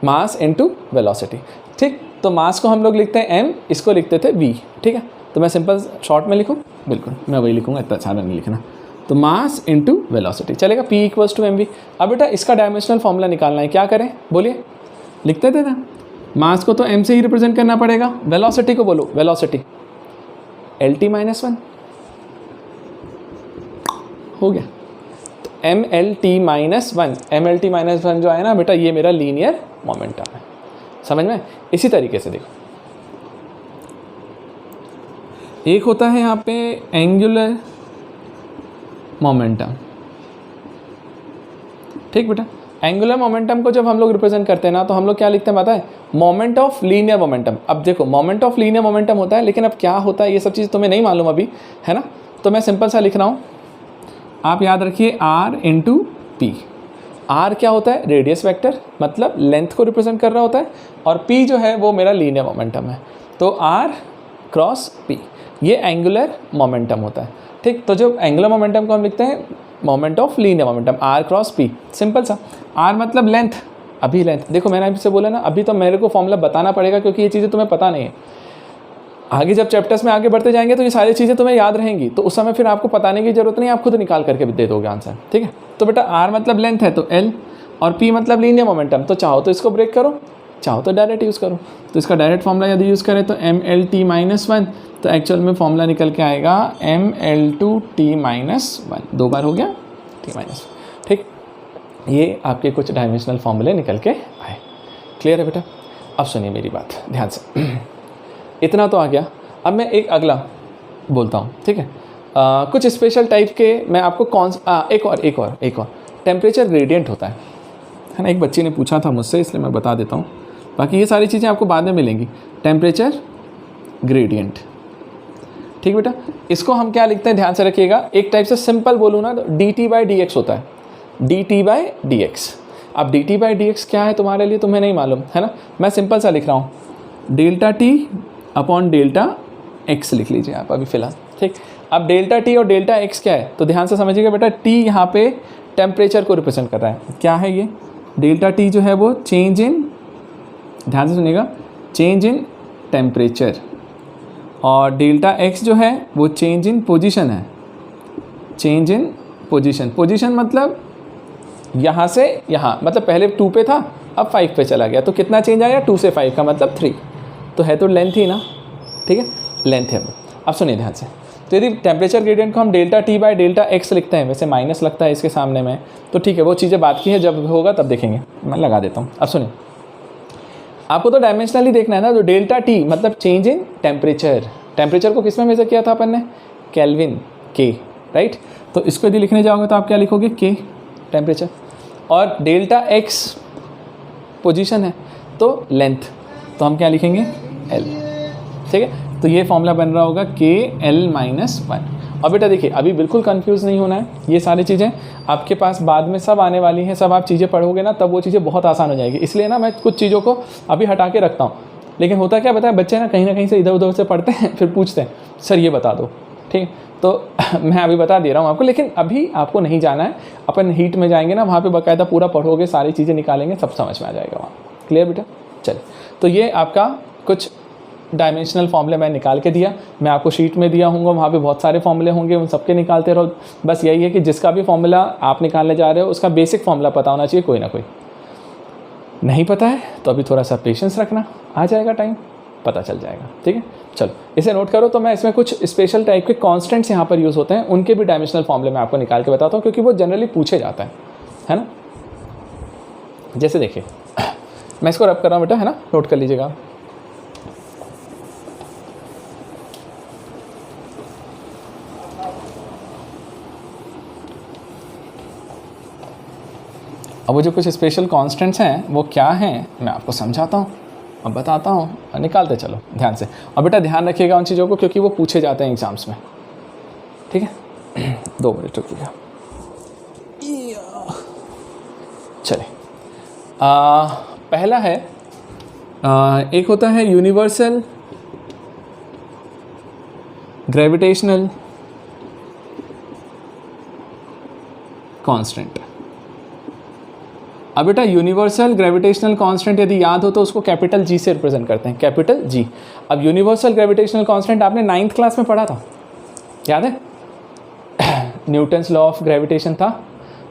मास इनटू वेलोसिटी, ठीक। तो मास को हम लोग लिखते हैं m, इसको लिखते थे v, ठीक है। तो मैं सिंपल शॉर्ट में लिखूँ, बिल्कुल मैं वही लिखूँगा, इतना ज़्यादा नहीं लिखना। तो मास इनटू वेलोसिटी, चलेगा, p इक्वल्स टू mv। अब बेटा इसका डायमेंशनल फॉर्मूला निकालना है, क्या करें बोलिए, लिखते थे ना, मास को तो m से ही रिप्रेजेंट करना पड़ेगा, वेलोसिटी को बोलो, वेलोसिटी LT-1 हो गया। तो MLT-1, MLT-1 जो है ना बेटा, ये मेरा लीनियर मोमेंटम है, समझ में। इसी तरीके से देखो, एक होता है यहाँ पे एंगुलर मोमेंटम, ठीक बेटा। एंगुलर मोमेंटम को जब हम लोग रिप्रेजेंट करते हैं ना, तो हम लोग क्या लिखते हैं पता है, मोमेंट ऑफ लीनियर मोमेंटम। अब देखो मोमेंट ऑफ लीनियर मोमेंटम होता है, लेकिन अब क्या होता है ये सब चीज़ तुम्हें नहीं मालूम अभी, है ना। तो मैं सिंपल सा लिख रहा हूँ, आप याद रखिए R इंटू पी। R क्या होता है, रेडियस वेक्टर, मतलब लेंथ को रिप्रेजेंट कर रहा होता है, और P जो है वो मेरा लीनियर मोमेंटम है। तो R क्रॉस P, ये एंगुलर मोमेंटम होता है, ठीक। तो जो एंगुलर मोमेंटम को हम लिखते हैं moment of linear momentum, R cross P, simple सा। R मतलब लेंथ, अभी लेंथ, देखो मैंने आपसे बोला ना, अभी तो मेरे को फॉर्मूला बताना पड़ेगा क्योंकि ये चीज़ें तुम्हें पता नहीं है। आगे जब चैप्टर्स में आगे बढ़ते जाएंगे तो ये सारी चीज़ें तुम्हें याद रहेंगी, तो उस समय फिर आपको बताने की जरूरत नहीं, आप खुद निकाल करके दे दोगे आंसर, ठीक है। तो बेटा R मतलब लेंथ है तो L, और P मतलब लीनियर मोमेंटम, तो चाहो तो इसको ब्रेक करो, चाहो तो डायरेक्ट यूज़ करो। तो इसका डायरेक्ट फॉर्मूला यदि यूज़ करें तो MLT-1, तो एक्चुअल में फॉर्मूला निकल के आएगा ML2T-1, 2 बार हो गया T-1, ठीक। ये आपके कुछ डायमेंशनल फॉर्मूले निकल के आए, क्लियर है बेटा। अब सुनिए मेरी बात ध्यान से, इतना तो आ गया। अब मैं एक अगला बोलता हूँ, ठीक है। कुछ स्पेशल टाइप के मैं आपको एक और टेम्परेचर ग्रेडियंट होता है ना। एक बच्ची ने पूछा था मुझसे, इसलिए मैं बता देता हूँ, बाकी ये सारी चीज़ें आपको बाद में मिलेंगी। टेम्परेचर ग्रेडियंट, ठीक बेटा। इसको हम क्या लिखते हैं, ध्यान से रखिएगा। एक टाइप से सिंपल बोलूँ ना तो dt/dx होता है, dt/dx। अब dt/dx क्या है तुम्हारे लिए, तुम्हें नहीं मालूम है ना। मैं सिंपल सा लिख रहा हूँ, delta t upon delta x लिख लीजिए आप अभी फ़िलहाल, ठीक। अब डेल्टा टी और डेल्टा एक्स क्या है, तो ध्यान से समझिएगा बेटा, टी यहाँ पे टेम्परेचर को रिप्रेजेंट कर रहा है। क्या है ये डेल्टा टी जो है वो चेंज इन, ध्यान से सुनिएगा, चेंज इन टेम्परेचर, और डेल्टा एक्स जो है वो चेंज इन पोजीशन है, चेंज इन पोजीशन। पोजीशन मतलब यहाँ से यहाँ, मतलब पहले 2 पे था अब 5 पे चला गया, तो कितना चेंज आया, 2 से 5 का मतलब 3, तो है तो लेंथ ही ना, ठीक है, लेंथ है वो। अब सुनिए ध्यान से, तो यदि टेम्परेचर ग्रेडियंट को हम delta T by delta x लिखते हैं, वैसे माइनस लगता है इसके सामने में, तो ठीक है वो चीज़ें बात की है, जब होगा तब देखेंगे, मैं लगा देता हूँ। अब सुनिए, आपको तो डायमेंशनली देखना है ना, तो डेल्टा टी मतलब चेंज इन टेम्परेचर। टेम्परेचर को किस में मेजर किया था अपन ने, केल्विन, के, राइट। तो इसको यदि लिखने जाओगे तो आप क्या लिखोगे, के टेम्परेचर, और डेल्टा एक्स पोजीशन है तो लेंथ, तो हम क्या लिखेंगे, एल, ठीक है। तो ये फॉर्मूला बन रहा होगा के एल माइनस 1। और बेटा देखिए अभी बिल्कुल कंफ्यूज नहीं होना है, ये सारी चीज़ें आपके पास बाद में सब आने वाली हैं, सब आप चीज़ें पढ़ोगे ना तब वो चीज़ें बहुत आसान हो जाएगी। इसलिए ना मैं कुछ चीज़ों को अभी हटा के रखता हूँ, लेकिन होता क्या बताया, बच्चे ना कहीं से इधर उधर से पढ़ते हैं, फिर पूछते हैं सर ये बता दो, ठीक। तो मैं अभी बता दे रहा हूँ आपको, लेकिन अभी आपको नहीं जाना है, अपन हीट में जाएंगे ना, वहाँ पे बाकायदा पूरा पढ़ोगे, सारी चीज़ें निकालेंगे, सब समझ में आ जाएगा वहाँ। क्लियर बेटा, चलिए। तो ये आपका कुछ डायमेंशनल फॉर्मूले मैं निकाल के दिया, मैं आपको शीट में दिया हूँगा, वहाँ पे बहुत सारे फॉर्मूले होंगे, उन सबके निकालते रहो। बस यही है कि जिसका भी फॉर्मूला आप निकालने जा रहे हो उसका बेसिक फॉर्मूला पता होना चाहिए, कोई ना कोई। नहीं पता है तो अभी थोड़ा सा पेशेंस रखना, आ जाएगा टाइम, पता चल जाएगा, ठीक है। चलो इसे नोट करो। तो मैं इसमें कुछ स्पेशल टाइप के कॉन्स्टेंट्स यहाँ पर यूज़ होते हैं, उनके भी डायमेंशनल फॉर्मूले मैं आपको निकाल के बताता हूँ, क्योंकि वो जनरली पूछे जाता है ना। जैसे देखिए मैं इसको रब कर रहा हूँ बेटा, है ना, नोट कर लीजिएगा। अब वो जो कुछ स्पेशल कॉन्स्टेंट्स हैं वो क्या हैं मैं आपको समझाता हूँ, अब बताता हूँ, निकालते चलो ध्यान से। और बेटा ध्यान रखिएगा उन चीज़ों को, क्योंकि वो पूछे जाते हैं एग्जाम्स में, ठीक है। 2 मिनट रुकिएगा। चलिए पहला है एक होता है यूनिवर्सल ग्रेविटेशनल कांस्टेंट। अब बेटा यूनिवर्सल ग्रेविटेशनल कांस्टेंट यदि याद हो तो उसको कैपिटल जी से रिप्रेजेंट करते हैं, कैपिटल जी। अब यूनिवर्सल ग्रेविटेशनल कांस्टेंट आपने 9th क्लास में पढ़ा था, याद है, न्यूटन्स लॉ ऑफ ग्रेविटेशन था,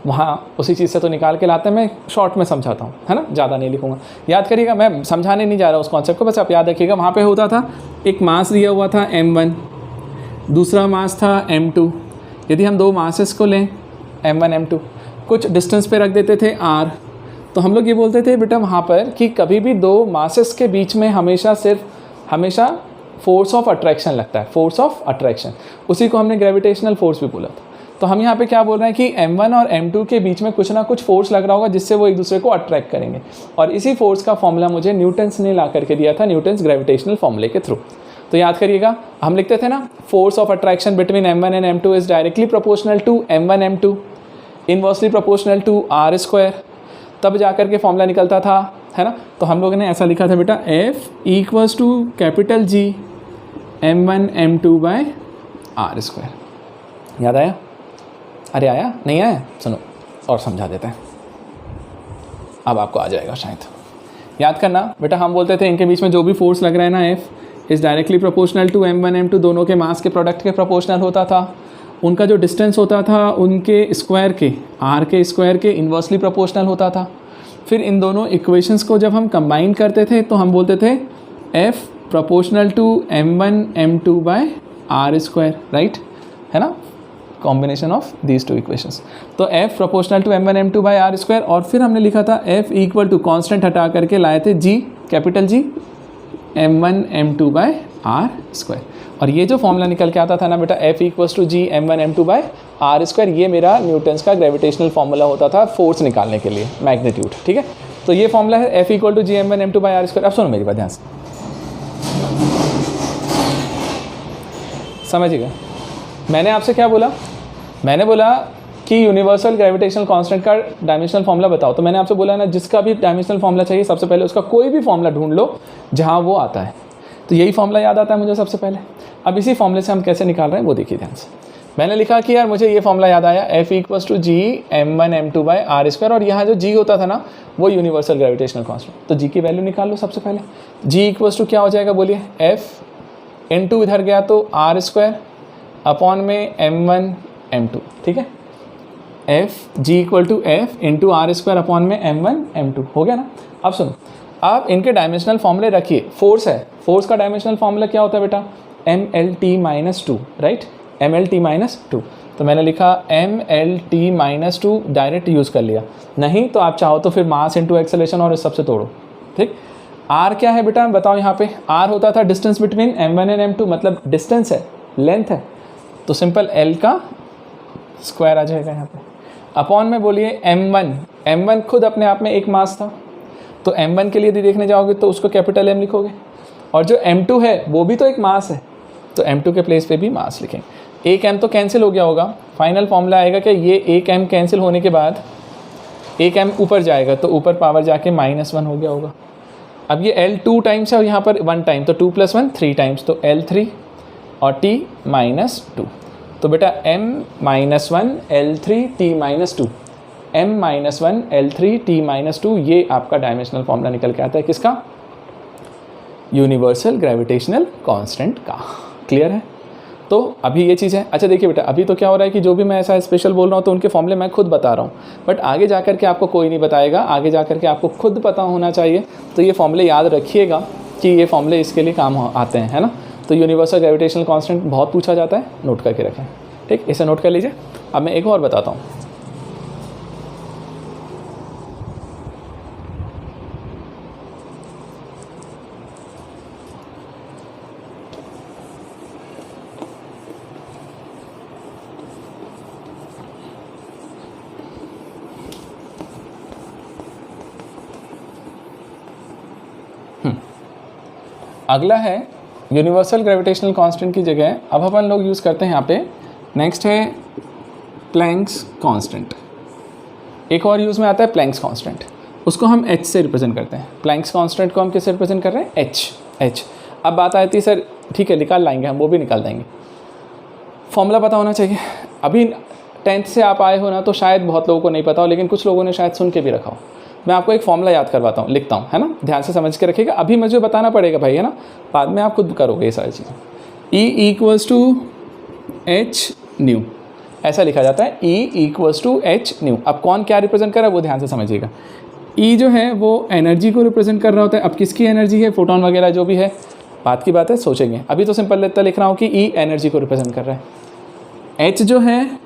वहाँ उसी चीज़ से तो निकाल के लाते हैं। मैं शॉर्ट में समझाता हूँ, है ना, ज़्यादा नहीं लिखूँगा, याद करिएगा, मैं समझाने नहीं जा रहा उस कॉन्सेप्ट को, बस आप याद रखिएगा। वहाँ पे होता था एक मास दिया हुआ था m1, दूसरा मास था m2। यदि हम 2 मासेस को लें m1 m2, कुछ डिस्टेंस पे रख देते थे r, तो हम लोग ये बोलते थे बेटा वहाँ पर कि कभी भी 2 मासेस के बीच में हमेशा फोर्स ऑफ अट्रैक्शन लगता है, फोर्स ऑफ अट्रैक्शन, उसी को हमने ग्रेविटेशनल फोर्स भी बोला था। तो हम यहाँ पे क्या बोल रहे हैं कि m1 और m2 के बीच में कुछ ना कुछ फोर्स लग रहा होगा जिससे वो एक दूसरे को अट्रैक्ट करेंगे, और इसी फोर्स का फॉर्मूला मुझे न्यूटन्स ने ला करके दिया था, न्यूटन्स ग्रेविटेशनल फॉर्मूले के थ्रू। तो याद करिएगा, हम लिखते थे ना, force of attraction between m1 and m2 is directly proportional to m1 m2 inversely proportional to r², तब जाकर के फॉर्मूला निकलता था, है ना। तो हम लोगों ने ऐसा लिखा था बेटा, F equals to capital G m1 m2 by r²। याद आया? अरे आया नहीं आया, सुनो और समझा देते हैं, अब आपको आ जाएगा शायद। याद करना बेटा, हम बोलते थे इनके बीच में जो भी फोर्स लग रहा है ना, F is directly proportional to m1 m2, दोनों के मास के प्रोडक्ट के प्रोपोर्शनल होता था। उनका जो डिस्टेंस होता था उनके स्क्वायर के, r के स्क्वायर के इन्वर्सली प्रोपोर्शनल होता था। फिर इन दोनों इक्वेशंस को जब हम कंबाइन करते थे तो हम बोलते थे F proportional to m1 m2 by r², right, है ना, कॉम्बिनेशन ऑफ दीज 2 इक्वेशंस। तो F proportional to m1 m2 by r², और फिर हमने लिखा था F इक्वल टू कांस्टेंट हटा करके लाए थे G, capital G m1 m2 by r²। और ये जो फॉर्मूला निकल के आता था ना बेटा, F equals to G m1 m2 by r², ये मेरा न्यूटन्स का ग्रेविटेशनल फॉर्मूला होता था फोर्स निकालने के लिए, मैग्नीट्यूड, ठीक है। तो ये फॉर्मूला है F equal to G m1 m2 by r²। अब सुनो मेरी बात ध्यान से, समझिएगा। मैंने आपसे क्या बोला, मैंने बोला कि यूनिवर्सल ग्रेविटेशनल कांस्टेंट का डायमेंशनल फॉर्मूला बताओ। तो मैंने आपसे बोला ना, जिसका भी डायमेंशनल फॉर्मूला चाहिए सबसे पहले उसका कोई भी फॉर्मूला ढूंढ लो जहाँ वो आता है। तो यही फॉर्मूला याद आता है मुझे सबसे पहले। अब इसी फॉर्मूले से हम कैसे निकाल रहे हैं वो देखिए ध्यान से। मैंने लिखा कि यार मुझे ये फॉर्मूला याद आया, F equals to ji m1m2/r², और यहाँ जो जी होता था ना वो यूनिवर्सल ग्रेविटेशनल कांस्टेंट। तो जी की वैल्यू निकाल लो सबसे पहले। जी इक्वल्स टू क्या हो जाएगा बोलिए, F इंटू इधर गया तो r² अपॉन में m1m2, ठीक है। F G equal to F into r² upon में m1m2 हो गया ना। अब सुनो, आप इनके डायमेंशनल फॉर्मूले रखिए। फोर्स है, फोर्स का डायमेंशनल फॉर्मूला क्या होता है बेटा, mlt-2, राइट, mlt-2। तो मैंने लिखा mlt-2, डायरेक्ट यूज़ कर लिया। नहीं तो आप चाहो तो फिर मास इंटू एक्सेलरेशन और इस सबसे तोड़ो, ठीक। r क्या है बेटा बताओ, यहाँ पे r होता था distance between m1 and m2, मतलब डिस्टेंस है, लेंथ है, तो सिंपल l का स्क्वायर आ जाएगा यहाँ पे। अपॉन में बोलिए m1 खुद अपने आप में एक मास था, तो m1 के लिए यदि देखने जाओगे तो उसको कैपिटल M लिखोगे, और जो m2 है वो भी तो एक मास है, तो m2 के प्लेस पे भी मास लिखेंगे। एक m तो कैंसिल हो गया होगा, फाइनल फॉर्मूला आएगा कि ये एक m कैंसिल होने के बाद एक m ऊपर जाएगा, तो ऊपर पावर जाके -1 हो गया होगा। अब ये L 2 टाइम्स है और यहाँ पर 1 टाइम, तो 2 + 1 3 टाइम्स, तो L3 और T -2। तो बेटा m-1 L3 T -2, m-1 L3 T -2, ये आपका डायमेंशनल फॉर्मूला निकल के आता है किसका, यूनिवर्सल ग्रेविटेशनल कांस्टेंट का। क्लियर है। तो अभी ये चीज़ है। अच्छा देखिए बेटा, अभी तो क्या हो रहा है कि जो भी मैं ऐसा स्पेशल बोल रहा हूँ तो उनके फॉर्मूले मैं खुद बता रहा हूँ, बट आगे जाकर के आपको कोई नहीं बताएगा, आगे जाकर के आपको खुद पता होना चाहिए। तो ये फॉर्मूले याद रखिएगा कि ये फॉर्मूले इसके लिए काम आते हैं, है ना। तो यूनिवर्सल ग्रेविटेशनल कांस्टेंट बहुत पूछा जाता है, नोट करके रखें, ठीक, इसे नोट कर लीजिए। अब मैं एक और बताता हूँ। अगला है यूनिवर्सल ग्रेविटेशनल कांस्टेंट की जगह अब अपन लोग यूज़ करते हैं यहाँ पे, नेक्स्ट है प्लैंक्स कांस्टेंट। एक और यूज़ में आता है प्लैंक्स कांस्टेंट, उसको हम h से रिप्रेजेंट करते हैं। प्लैंक्स कांस्टेंट को हम किससे रिप्रेजेंट कर रहे हैं, h। अब बात आती है सर ठीक है निकाल लाएंगे हम, वो भी निकाल देंगे, फॉर्मूला पता होना चाहिए। अभी 10th से आप आए हो ना, तो शायद बहुत लोगों को नहीं पता हो, लेकिन कुछ लोगों ने शायद सुन के भी रखा हो। मैं आपको एक फॉर्मूला याद करवाता हूँ, लिखता हूँ, है ना, ध्यान से समझ के रखिएगा। अभी मुझे बताना पड़ेगा भाई, है ना, बाद में आप खुद करोगे ये सारी चीज़ें। E = h न्यू, ऐसा लिखा जाता है, E = h न्यू। अब कौन क्या रिप्रेजेंट कर रहा है वो ध्यान से समझिएगा। E जो है वो एनर्जी को रिप्रेजेंट कर रहा होता है। अब किसकी एनर्जी है, फोटोन वगैरह जो भी है, बात की बात है, सोचेंगे। अभी तो सिंपल लिख रहा हूँ कि E एनर्जी को रिप्रेजेंट कर रहा है। H जो है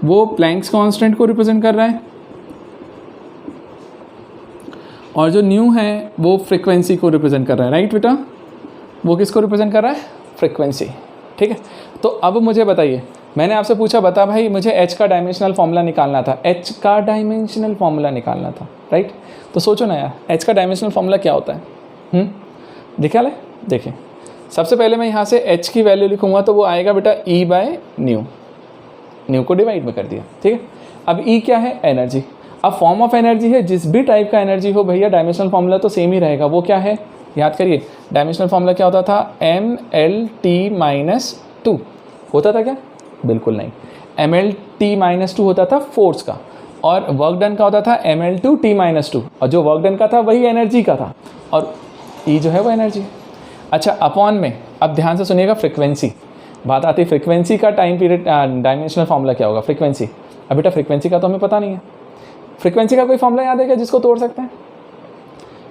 वो प्लैंक्स कांस्टेंट को रिप्रेजेंट कर रहा है, और जो न्यू है वो फ्रीक्वेंसी को रिप्रेजेंट कर रहा है, राइट बेटा, वो किसको रिप्रेजेंट कर रहा है, फ्रीक्वेंसी, ठीक है। तो अब मुझे बताइए, मैंने आपसे पूछा बता भाई मुझे h का डायमेंशनल फॉर्मूला निकालना था, h का डायमेंशनल फॉर्मूला निकालना था, राइट। तो सोचो ना यार, h का डायमेंशनल फॉर्मूला क्या होता है, दिखा ले, देखिए सबसे पहले मैं यहाँ से h की वैल्यू लिखूँगा तो वो आएगा बेटा E/न्यू, न्यू को डिवाइड में कर दिया, ठीक है। अब E क्या है, एनर्जी। अब फॉर्म ऑफ एनर्जी है, जिस भी टाइप का एनर्जी हो भैया डायमेंशनल फॉर्मूला तो सेम ही रहेगा। वो क्या है, याद करिए, डायमेंशनल फॉर्मूला क्या होता था, mlt-2 होता था क्या, बिल्कुल नहीं, mlt-2 होता था फोर्स का, और वर्क डन का होता था ml2t-2, और जो वर्क डन का था वही एनर्जी का था, और E जो है वो एनर्जी। अच्छा अपॉन में, अब ध्यान से सुनिएगा, फ्रिक्वेंसी, बात आती है फ्रिक्वेंसी का टाइम पीरियड डायमेंशनल फॉर्मूला क्या होगा, फ्रिक्वेंसी। अब बेटा फ्रिक्वेंसी का तो हमें पता नहीं है, फ्रीक्वेंसी का कोई फॉर्मूला याद है क्या जिसको तोड़ सकते हैं।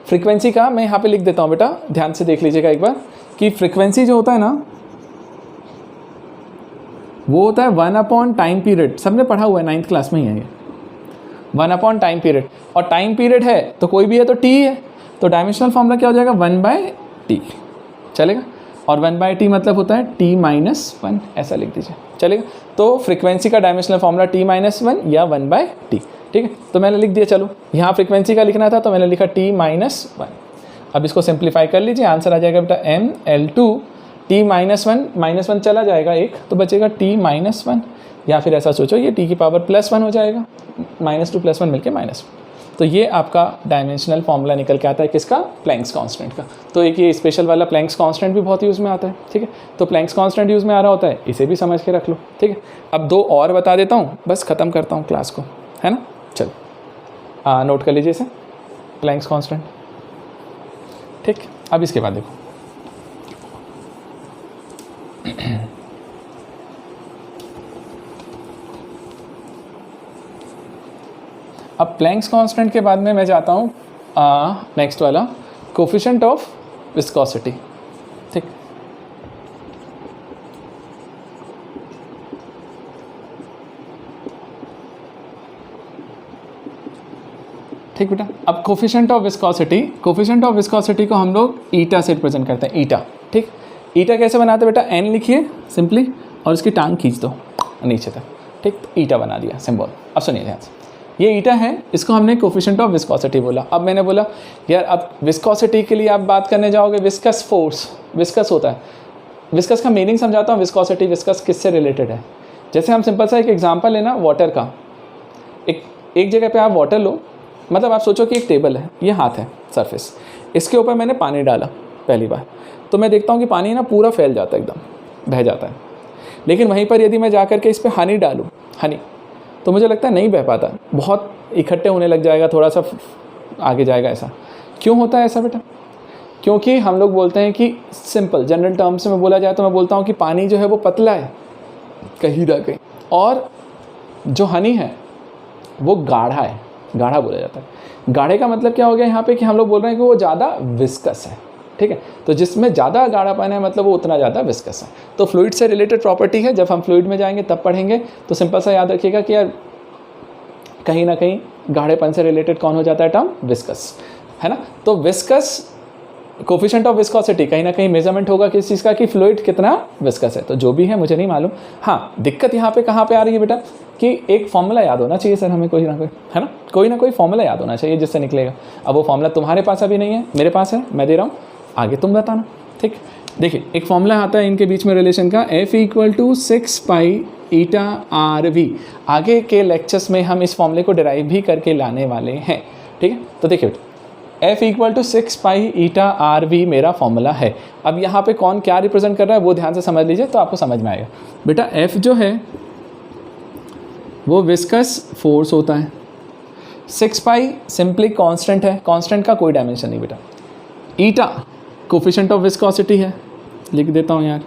फ्रीक्वेंसी का मैं यहाँ पे लिख देता हूँ बेटा, ध्यान से देख लीजिएगा एक बार, कि फ्रीक्वेंसी जो होता है ना वो होता है 1 टाइम पीरियड। सबने पढ़ा हुआ है, 9th क्लास में ही है ये, 1 टाइम पीरियड। और टाइम पीरियड है तो कोई भी है तो t है, तो डायमेंशनल फॉर्मूला क्या हो जाएगा, 1/t चलेगा, और 1/t मतलब होता है t-1, ऐसा लिख दीजिए, चलेगा। तो फ्रीक्वेंसी का डायमेंशनल फॉर्मूला t-1 या 1/t, ठीक है। तो मैंने लिख दिया, चलो यहाँ फ्रीक्वेंसी का लिखना था तो मैंने लिखा t-1। अब इसको सिंप्लीफाई कर लीजिए, आंसर आ जाएगा बेटा ml2 t-1, -1 चला जाएगा एक, तो बचेगा t-1, या फिर ऐसा सोचो ये t की पावर +1 हो जाएगा, -2 + 1 मिलके -1। तो ये आपका डायमेंशनल फॉर्मूला निकल के आता है किसका, प्लैंक्स कांस्टेंट का। तो एक ये स्पेशल वाला प्लैंक्स कांस्टेंट भी बहुत यूज़ में आता है, ठीक है। तो प्लैंक्स कांस्टेंट यूज़ में आ रहा होता है, इसे भी समझ के रख लो, ठीक है। अब 2 और बता देता हूँ, बस ख़त्म करता हूँ क्लास को, है ना। चलो नोट कर लीजिए इसे, प्लैंक्स कांस्टेंट, ठीक। अब इसके बाद देखो, अब प्लैंक्स कांस्टेंट के बाद में मैं जाता हूँ नेक्स्ट वाला, कोफिशिएंट ऑफ विस्कोसिटी, ठीक। ठीक बेटा, अब coefficient of viscosity, coefficient of viscosity को हम लोग ईटा से रिप्रेजेंट करते हैं, ईटा, ठीक। ईटा कैसे बनाते बेटा, एन लिखिए सिंपली और उसकी टांग खींच दो नीचे तक, ठीक। तो ईटा बना दिया सिंबल। अब सुनिए ध्यान से, ये ईटा है, इसको हमने कोफिशिएंट ऑफ विस्कोसिटी बोला। अब मैंने बोला यार अब विस्कोसिटी के लिए आप बात करने जाओगे, विस्कस फोर्स, विस्कस होता है, विस्कस का मीनिंग समझाता हूँ। विस्कोसिटी, विस्कस किससे रिलेटेड है, जैसे हम सिंपल सा एक एग्जांपल लेना वाटर का। एक जगह पे आप वाटर लो, मतलब आप सोचो कि एक टेबल है, ये हाथ है सरफेस, इसके ऊपर मैंने पानी डाला पहली बार, तो मैं देखता हूँ कि पानी ना पूरा फैल जाता है, एकदम बह जाता है। लेकिन वहीं पर यदि मैं जा कर के इस पर हनी डालूँ, हनी, तो मुझे लगता है नहीं बह पाता, बहुत इकट्ठे होने लग जाएगा, थोड़ा सा आगे जाएगा। ऐसा क्यों होता है ऐसा बेटा, क्योंकि हम लोग बोलते हैं कि सिंपल जनरल टर्म्स में बोला जाए तो मैं बोलता हूँ कि पानी जो है वो पतला है कहीं ना कहीं, और जो हनी है वो गाढ़ा है, गाढ़ा बोला जाता है। गाढ़े का मतलब क्या हो गया यहाँ पे, कि हम लोग बोल रहे हैं कि वो ज़्यादा विस्कस है, ठीक है। तो जिसमें ज़्यादा गाढ़ापन है मतलब वो उतना ज़्यादा विस्कस है। तो फ्लूइड से रिलेटेड प्रॉपर्टी है, जब हम फ्लूइड में जाएंगे तब पढ़ेंगे। तो सिंपल सा याद रखिएगा कि यार कहीं ना कहीं गाढ़ेपन से रिलेटेड कौन हो जाता है टर्म, विस्कस, है ना। तो विस्कस, कोफिशिएंट ऑफ विस्कोसिटी कहीं ना कहीं मेजरमेंट होगा किस चीज़ का, कि फ्लूइड कितना विस्कस है। तो जो भी है मुझे नहीं मालूम। हाँ, दिक्कत यहाँ पे कहाँ पे आ रही है बेटा, कि एक फॉर्मूला याद होना चाहिए सर हमें, कोई ना कोई, है ना कोई फॉर्मूला याद होना चाहिए जिससे निकलेगा। अब वो फॉर्मूला तुम्हारे पास अभी नहीं है, मेरे पास है, मैं दे रहा हूँ, आगे तुम बताना, ठीक। देखिए एक फॉर्मूला आता है इनके बीच में रिलेशन का, F = 6 pi eta R V. आगे के लेक्चर्स में हम इस फॉर्मूले को डिराइव भी करके लाने वाले हैं, ठीक है। तो देखिए F = 6 pi eta R V मेरा फॉर्मूला है। अब यहाँ पे कौन क्या रिप्रेजेंट कर रहा है वो ध्यान से समझ लीजिए तो आपको समझ में आएगा। बेटा F जो है वो विस्कस फोर्स होता है, 6 पाई सिंपली कांस्टेंट है, कांस्टेंट का कोई डायमेंशन नहीं बेटा। ईटा कोफिशिएंट ऑफ विस्कोसिटी है, लिख देता हूँ यार,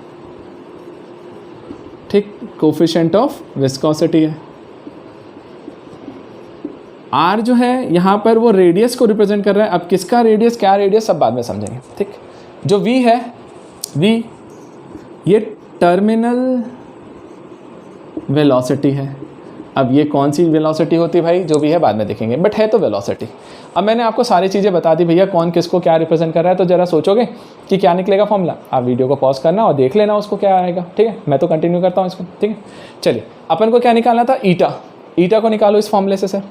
ठीक, कोफिशिएंट ऑफ विस्कोसिटी है। आर जो है यहाँ पर वो रेडियस को रिप्रेजेंट कर रहा है। अब किसका रेडियस, क्या रेडियस, सब बाद में समझेंगे, ठीक। जो वी है, वी ये टर्मिनल वेलोसिटी है। अब ये कौन सी वेलोसिटी होती है भाई, जो भी है बाद में देखेंगे, बट है तो वेलोसिटी। अब मैंने आपको सारी चीज़ें बता दी भैया कौन किसको क्या रिप्रेजेंट कर रहा है, तो ज़रा सोचोगे कि क्या निकलेगा फॉर्मूला, आप वीडियो को पॉज करना और देख लेना उसको क्या आएगा, ठीक है। मैं तो कंटिन्यू करता हूँ इसको, ठीक है। चलिए अपन को क्या निकालना था, ईटा, ईटा को निकालो इस फॉर्मूले से सर।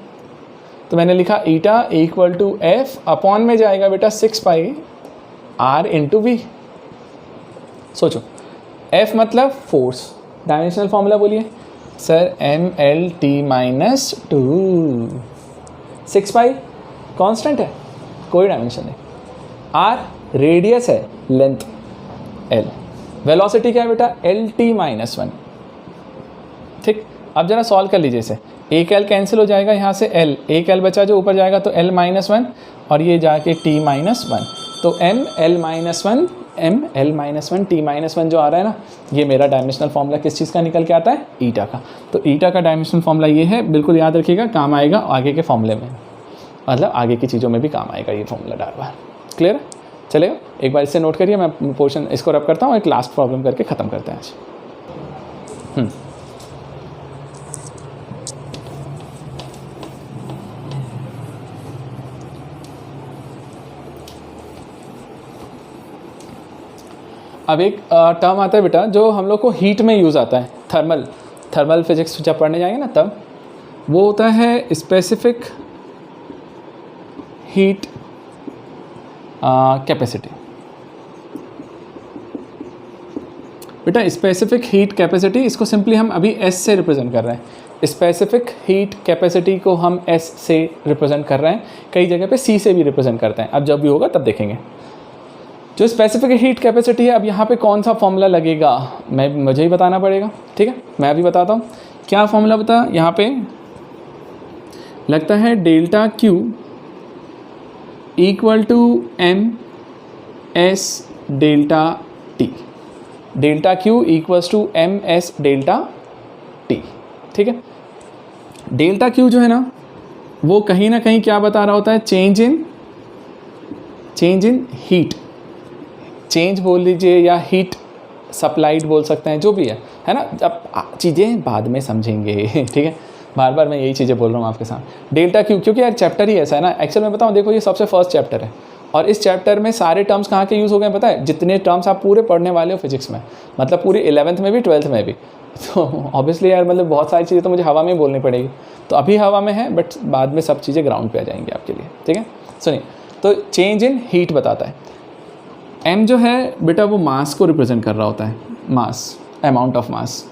तो मैंने लिखा ईटा = F अपॉन में जाएगा बेटा 6 पाई R × V। सोचो F मतलब फोर्स, डायमेंशनल फॉर्मूला बोलिए सर, mLT-2। 6 पाई कांस्टेंट है, कोई डायमेंशन नहीं। R रेडियस है, लेंथ L, वेलोसिटी क्या है बेटा, LT-1, ठीक। अब जरा सॉल्व कर लीजिए इसे, एक L कैंसिल हो जाएगा यहाँ से, L एक L बचा जो ऊपर जाएगा तो L-1 और ये जाके T-1, तो ML-1 T-1 जो आ रहा है ना, ये मेरा डायमेंशनल फॉर्मूला किस चीज़ का निकल के आता है, ईटा का। तो ईटा का डायमेंशनल फॉर्मूला ये है, बिल्कुल याद रखिएगा, काम आएगा आगे के फॉर्मूले में, मतलब आगे की चीज़ों में भी काम आएगा ये फॉर्मूला बार बार। क्लियर है, चलेगा। एक बार इससे नोट करिए, मैं पोर्शन इसको रब करता हूँ, एक लास्ट प्रॉब्लम करके ख़त्म करते हैं आज। अब एक टर्म आता है बेटा जो हम लोग को हीट में यूज़ आता है, थर्मल फिजिक्स जब पढ़ने जाएंगे ना तब, वो होता है स्पेसिफिक हीट कैपेसिटी। बेटा स्पेसिफिक हीट कैपेसिटी, इसको सिंपली हम अभी S से रिप्रेजेंट कर रहे हैं। स्पेसिफिक हीट कैपेसिटी को हम S से रिप्रेजेंट कर रहे हैं, कई जगह पे C से भी रिप्रेजेंट करते हैं, अब जब भी होगा तब देखेंगे। जो स्पेसिफिक हीट कैपेसिटी है, अब यहाँ पे कौन सा फॉर्मूला लगेगा मुझे ही बताना पड़ेगा, ठीक है। मैं अभी बताता हूँ क्या फॉर्मूला बता, यहाँ पे लगता है delta Q equal to M S delta T, delta Q equals to M S delta T, ठीक है। डेल्टा Q जो है ना वो कहीं ना कहीं क्या बता रहा होता है, चेंज इन हीट, चेंज बोल लीजिए या हीट सप्लाइड बोल सकते हैं, जो भी है ना। अब चीज़ें बाद में समझेंगे, ठीक है। बार बार मैं यही चीज़ें बोल रहा हूँ आपके साथ। डेल्टा Q क्योंकि यार चैप्टर ही ऐसा है ना, एक्चुअल में बताऊँ, देखो ये सबसे फर्स्ट चैप्टर है और इस चैप्टर में सारे टर्म्स कहाँ के यूज़ हो गए पता है, जितने टर्म्स आप पूरे पढ़ने वाले हो फिजिक्स में, मतलब पूरी 11th में भी 12th में भी। तो ऑब्वियसली यार मतलब बहुत सारी चीज़ें तो मुझे हवा में बोलनी पड़ेगी, तो अभी हवा में है बट बाद में सब चीज़ें ग्राउंड पे आ जाएंगी आपके लिए, ठीक है। सुनिए, तो चेंज इन हीट बताता है। m जो है बेटा वो मास को रिप्रेजेंट कर रहा होता है, मास, अमाउंट ऑफ मास,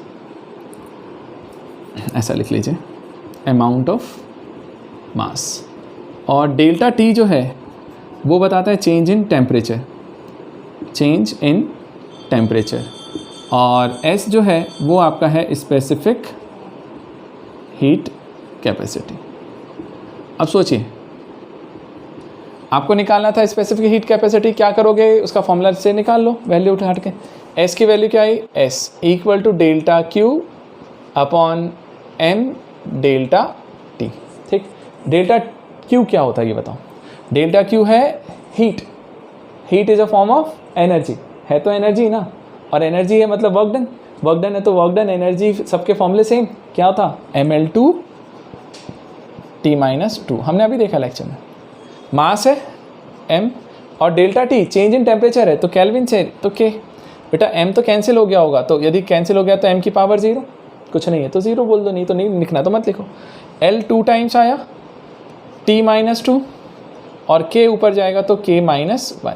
ऐसा लिख लीजिए, अमाउंट ऑफ मास। और डेल्टा T जो है वो बताता है change in temperature, change in temperature. और S जो है वो आपका है स्पेसिफिक हीट कैपेसिटी। अब सोचिए, आपको निकालना था स्पेसिफिक हीट कैपेसिटी, क्या करोगे, उसका फॉर्मूला से निकाल लो, वैल्यू उठा के। S की वैल्यू क्या आई, S equal to delta Q upon M delta T, ठीक। डेल्टा Q क्या होता है ये बताओ। डेल्टा Q है heat, heat is a form of energy, है तो एनर्जी ना, और एनर्जी है मतलब वर्क डन, वर्क डन है तो वर्क डन, एनर्जी सबके फॉर्मूले सेम, क्या था, ml2 T-2, हमने अभी देखा लेक्चर में। मास है m और delta T change in temperature है, तो केल्विन से तो K। बेटा m तो कैंसिल हो गया होगा, तो यदि कैंसिल हो गया तो m की पावर 0, कुछ नहीं है तो 0 बोल दो, नहीं तो नहीं लिखना तो मत लिखो। L 2 टाइम्स आया T-2 और K ऊपर जाएगा तो K-1,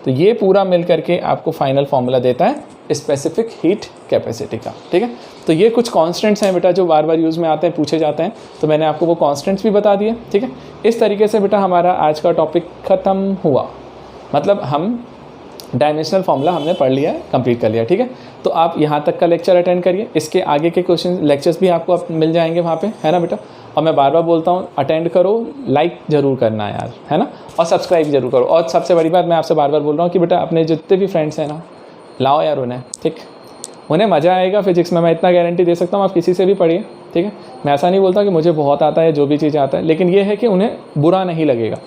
तो ये पूरा मिल करके आपको फाइनल फार्मूला देता है स्पेसिफिक हीट कैपेसिटी का, ठीक है। तो ये कुछ कांस्टेंट्स हैं बेटा जो बार बार यूज़ में आते हैं, पूछे जाते हैं, तो मैंने आपको वो कांस्टेंट्स भी बता दिए, ठीक है। इस तरीके से बेटा हमारा आज का टॉपिक ख़त्म हुआ, मतलब हम डायमेंशनल फार्मूला हमने पढ़ लिया है, कंप्लीट कर लिया, ठीक है। तो आप यहाँ तक का लेक्चर अटेंड करिए, इसके आगे के क्वेश्चन लेक्चर्स भी आपको मिल जाएंगे वहाँ पे, है ना बेटा। और मैं बार बार बोलता हूँ अटेंड करो, लाइक ज़रूर करना यार, है ना, और सब्सक्राइब जरूर करो। और सबसे बड़ी बात मैं आपसे बार बार बोल रहा हूँ कि बेटा अपने जितने भी फ्रेंड्स हैं ना, लाओ यार उन्हें, ठीक, उन्हें मज़ा आएगा फिजिक्स में, मैं इतना गारंटी दे सकता हूँ। आप किसी से भी पढ़िए, ठीक है। मैं ऐसा नहीं बोलता कि मुझे बहुत आता है, जो भी चीज़ आता है, लेकिन ये है कि उन्हें बुरा नहीं लगेगा,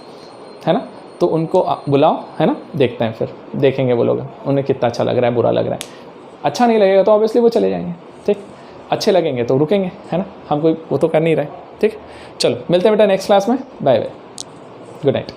है ना। तो उनको बुलाओ, है ना, देखते हैं, फिर देखेंगे वो लोग उन्हें कितना अच्छा लग रहा है, बुरा लग रहा है। अच्छा नहीं लगेगा तो ऑब्वियसली वो चले जाएंगे, ठीक। अच्छे लगेंगे तो रुकेंगे, है ना, हम कोई वो तो कर नहीं रहे, ठीक। चलो मिलते हैं बेटा नेक्स्ट क्लास में, बाय बाय, गुड नाइट।